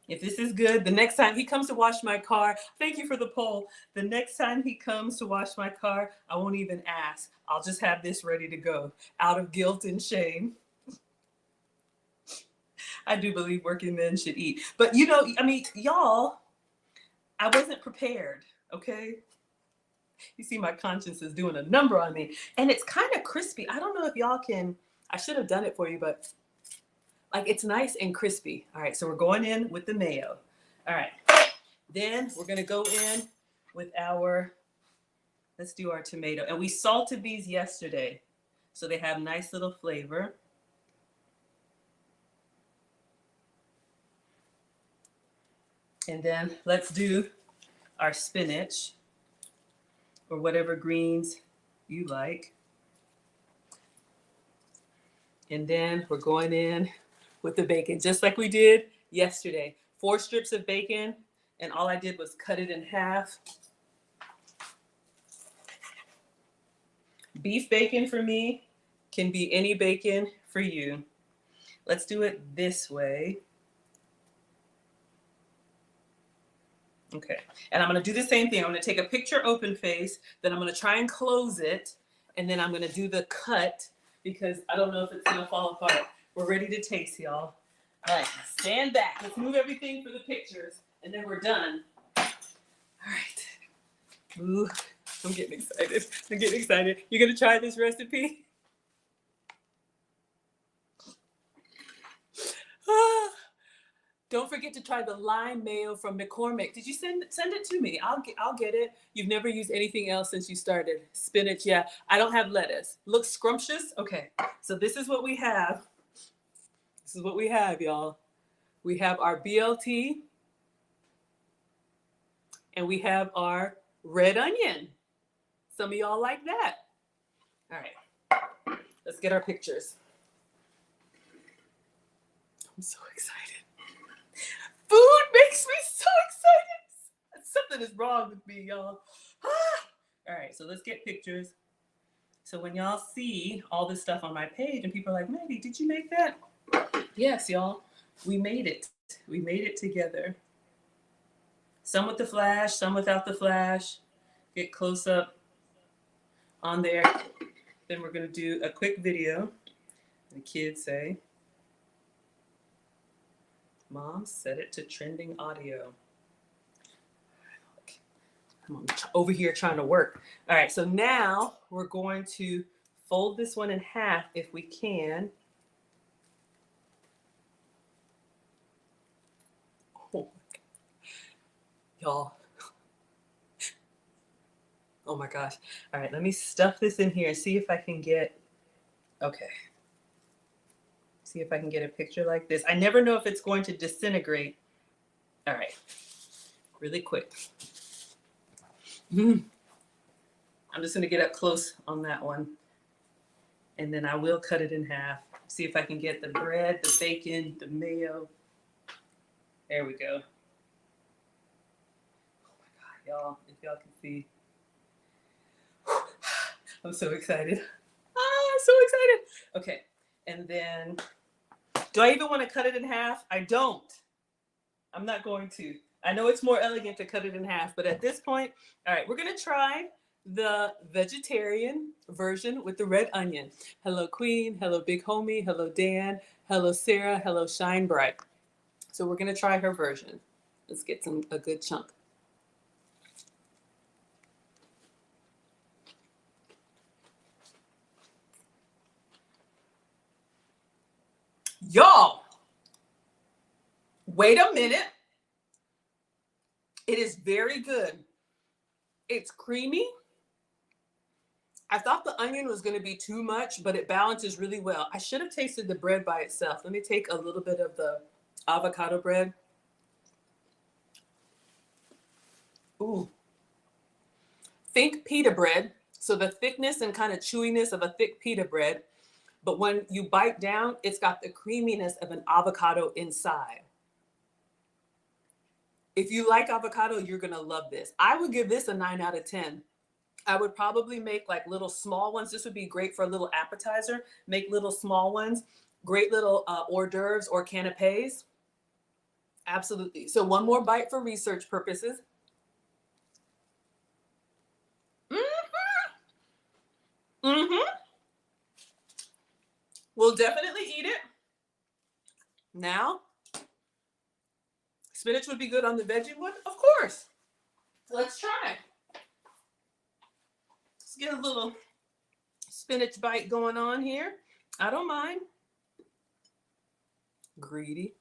If this is good, the next time he comes to wash my car, thank you for the poll. The next time he comes to wash my car, I won't even ask. I'll just have this ready to go out of guilt and shame. I do believe working men should eat. But you know, I mean, y'all, I wasn't prepared, okay? You see my conscience is doing a number on me. And it's kind of crispy. I don't know if y'all can, I should have done it for you, but like it's nice and crispy. All right, so we're going in with the mayo. All right, then we're gonna go in with our, let's do our tomato. And we salted these yesterday, so they have nice little flavor. And then let's do our spinach, or whatever greens you like. And then we're going in with the bacon, just like we did yesterday. 4 strips of bacon, and all I did was cut it in half. Beef bacon for me can be any bacon for you. Let's do it this way. Okay, and I'm gonna do the same thing. I'm gonna take a picture open face, then I'm gonna try and close it, and then I'm gonna do the cut because I don't know if it's gonna fall apart. We're ready to taste, y'all. All right, stand back. Let's move everything for the pictures, and then we're done. All right. Ooh, I'm getting excited. I'm getting excited. You're gonna try this recipe? Don't forget to try the lime mayo from McCormick. Did you send it to me? I'll get it. You've never used anything else since you started. Spinach, yeah. I don't have lettuce. Looks scrumptious? Okay, so this is what we have. This is what we have, y'all. We have our BLT, and we have our red onion. Some of y'all like that. All right, let's get our pictures. I'm so excited. Food makes me so excited. Something is wrong with me, y'all. All right, so let's get pictures. So when y'all see all this stuff on my page and people are like, Maggie, did you make that? Yes, y'all, we made it. We made it together. Some with the flash, some without the flash. Get close up on there. Then we're gonna do a quick video. The kids say, Mom, set it to trending audio. I'm over here trying to work. All right, so now we're going to fold this one in half if we can. Oh, y'all, Oh my gosh. All right, let me stuff this in here and see if I can get, okay. See if I can get a picture like this. I never know if it's going to disintegrate. All right, really quick. I'm just gonna get up close on that one. And then I will cut it in half. See if I can get the bread, the bacon, the mayo. There we go. Oh my God, y'all, if y'all can see. I'm so excited. I'm so excited. Okay, and then, do I even want to cut it in half? I don't. I'm not going to. I know it's more elegant to cut it in half, but at this point, all right, we're gonna try the vegetarian version with the red onion. Hello, Queen. Hello, Big Homie. Hello, Dan. Hello, Sarah. Hello, Shine Bright. So we're gonna try her version. Let's get a good chunk. Y'all, wait a minute. It is very good. It's creamy. I thought the onion was going to be too much, but it balances really well. I should have tasted the bread by itself. Let me take a little bit of the avocado bread. Ooh. Think pita bread. So the thickness and kind of chewiness of a thick pita bread. But when you bite down, it's got the creaminess of an avocado inside. If you like avocado, you're going to love this. I would give this a 9 out of 10. I would probably make like little small ones. This would be great for a little appetizer. Make little small ones. Great little hors d'oeuvres or canapes. Absolutely. So one more bite for research purposes. Mm-hmm. Mm-hmm. We'll definitely eat it. Now, spinach would be good on the veggie one, of course. Let's try. Let's get a little spinach bite going on here. I don't mind. Greedy.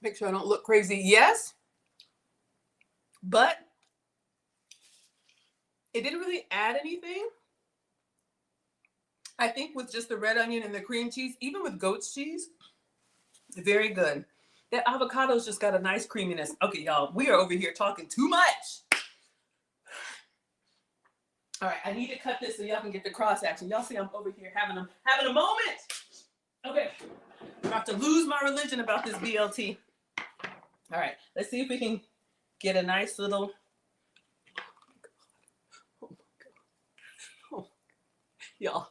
Make sure I don't look crazy. Yes, but it didn't really add anything. I think with just the red onion and the cream cheese, even with goat's cheese, very good. That avocado's just got a nice creaminess. Okay, y'all, we are over here talking too much. All right, I need to cut this so y'all can get the cross action. Y'all see I'm over here having a moment. Okay, I'm about to lose my religion about this BLT. All right, let's see if we can get a nice little. Oh my God. Oh, y'all.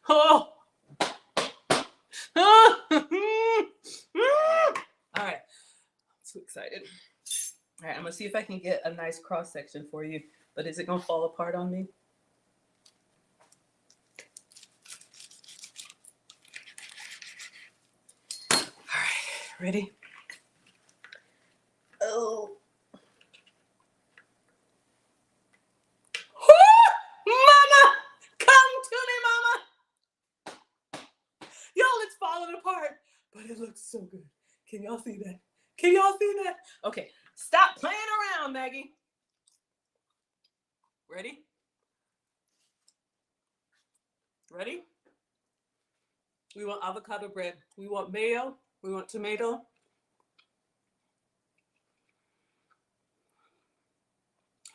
Oh. All right, I'm so excited. All right, I'm gonna see if I can get a nice cross section for you, but is it gonna fall apart on me? All right, ready? Oh. Mama, come to me, Mama. Y'all, it's falling apart, but it looks so good. Can y'all see that? Can y'all see that? Okay, stop playing around, Maggie. Ready? Ready? We want avocado bread. We want mayo. We want tomato.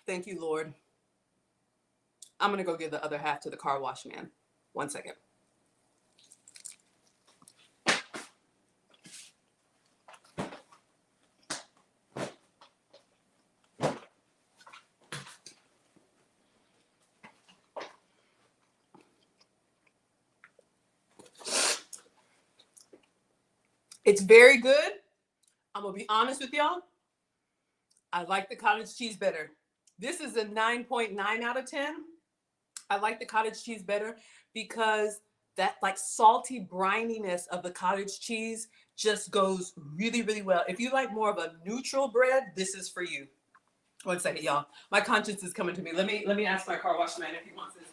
Thank you, Lord. I'm going to go give the other half to the car wash man. 1 second. It's very good. I'm going to be honest with y'all. I like the cottage cheese better. This is a 9.9 out of 10. I like the cottage cheese better because that like salty brininess of the cottage cheese just goes really, really well. If you like more of a neutral bread, this is for you. 1 second, y'all. My conscience is coming to me. Let me ask my car wash man if he wants this.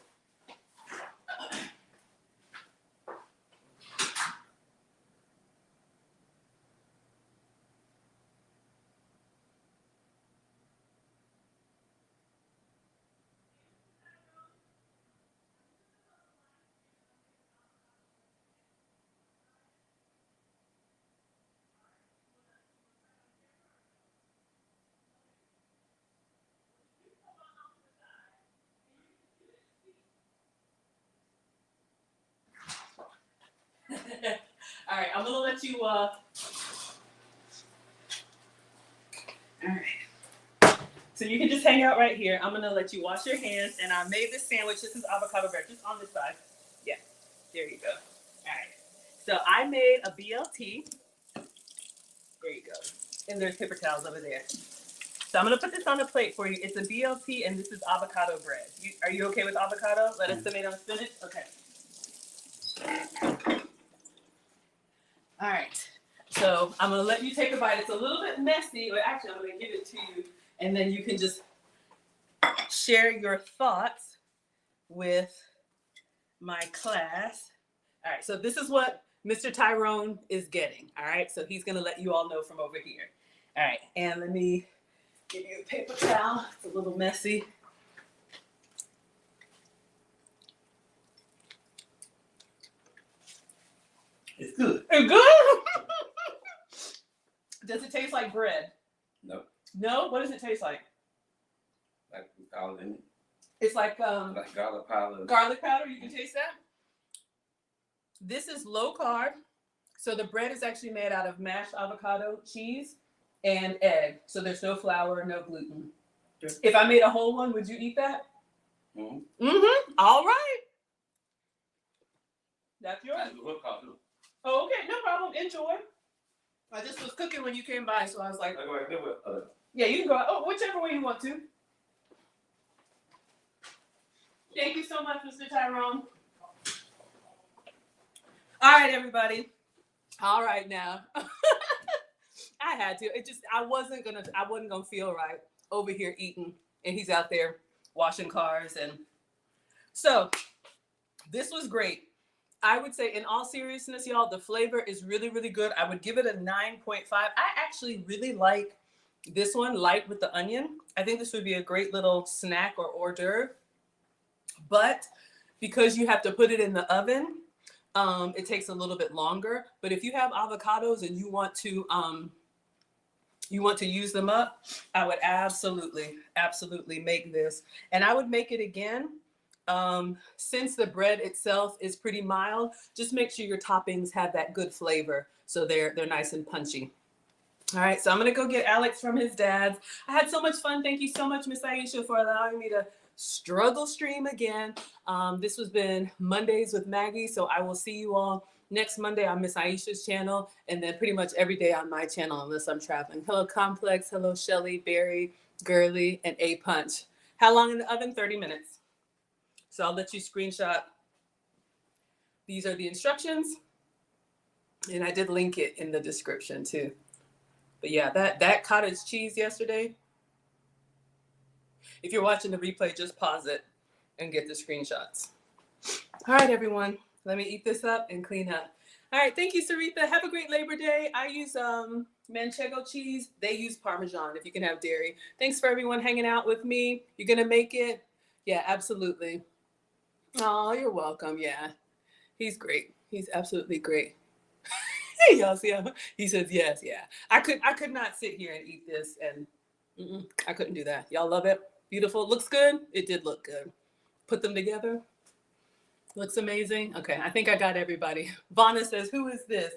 All right, I'm gonna let you. All right. So you can just hang out right here. I'm gonna let you wash your hands, and I made this sandwich. This is avocado bread, just on this side. Yeah, there you go. All right. So I made a BLT. There you go. And there's paper towels over there. So I'm gonna put this on the plate for you. It's a BLT, and this is avocado bread. Are you okay with avocado? Lettuce, tomato, and spinach. Okay. All right. So I'm gonna let you take a bite. It's a little bit messy, but actually I'm gonna give it to you, and then you can just share your thoughts with my class. All right. So this is what Mr. Tyrone is getting. All right. So he's gonna let you all know from over here. All right. And let me give you a paper towel. It's a little messy. It's good. It's good? Does it taste like bread? No. No? What does it taste like? Like powder in it. It's like Like garlic powder. Garlic powder, you can taste that? This is low carb. So the bread is actually made out of mashed avocado, cheese, and egg. So there's no flour, no gluten. If I made a whole one, would you eat that? Mm-hmm. Mm-hmm. All right. That's yours. That's what too. Oh, okay, no problem. Enjoy. I just was cooking when you came by, so I was like, yeah, you can go. Oh, whichever way you want to. Thank you so much, Mr. Tyrone. All right, everybody. All right now. I had to. I wasn't gonna feel right over here eating, and he's out there washing cars. And so this was great. I would say, in all seriousness, y'all, the flavor is really, really good. I would give it a 9.5. I actually really like this one, light with the onion. I think this would be a great little snack or hors d'oeuvre. But because you have to put it in the oven, it takes a little bit longer. But if you have avocados and you want to use them up, I would absolutely make this. And I would make it again. Since the bread itself is pretty mild, just make sure your toppings have that good flavor so they're nice and punchy. All right, so I'm gonna go get Alex from his dad's. I had so much fun. Thank you so much, Miss Aisha, for allowing me to struggle stream again. This has been Mondays with Maggie, so I will see you all next Monday on Miss Aisha's channel, and then pretty much every day on my channel unless I'm traveling. Hello Complex, hello Shelly, Barry, Girly, and A Punch. How long in the oven? 30 minutes. So I'll let you screenshot. These are the instructions. And I did link it in the description too. But yeah, that cottage cheese yesterday, if you're watching the replay, just pause it and get the screenshots. All right, everyone. Let me eat this up and clean up. All right, thank you, Sarita. Have a great Labor Day. I use Manchego cheese. They use Parmesan if you can have dairy. Thanks for everyone hanging out with me. You're going to make it? Yeah, absolutely. Oh, you're welcome. Yeah, he's great. He's absolutely great. Hey, y'all see him? He says yes. Yeah, I could not sit here and eat this, and I couldn't do that. Y'all love it. Beautiful. Looks good. It did look good. Put them together. Looks amazing. Okay, I think I got everybody. Vonna says, "Who is this?"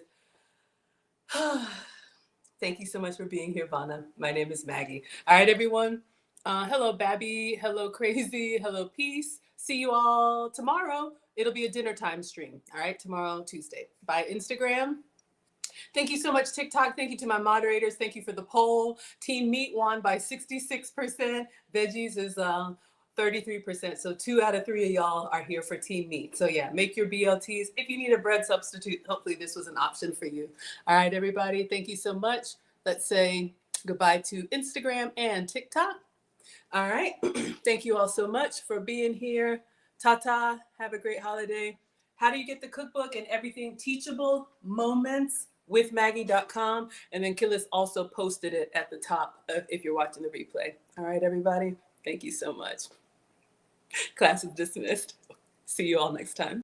Thank you so much for being here, Vonna. My name is Maggie. All right, everyone. Hello, Babby. Hello, Crazy. Hello, Peace. See you all tomorrow. It'll be a dinner time stream. All right, tomorrow, Tuesday, by Instagram. Thank you so much, TikTok. Thank you to my moderators. Thank you for the poll. Team Meat won by 66%. Veggies is 33%. So 2 out of 3 of y'all are here for Team Meat. So yeah, make your BLTs. If you need a bread substitute, hopefully this was an option for you. All right, everybody. Thank you so much. Let's say goodbye to Instagram and TikTok. All right. Thank you all so much for being here. Ta-ta. Have a great holiday. How do you get the cookbook and everything? Teachable Moments with Maggie.com. And then Killis also posted it at the top if you're watching the replay. All right, everybody. Thank you so much. Class is dismissed. See you all next time.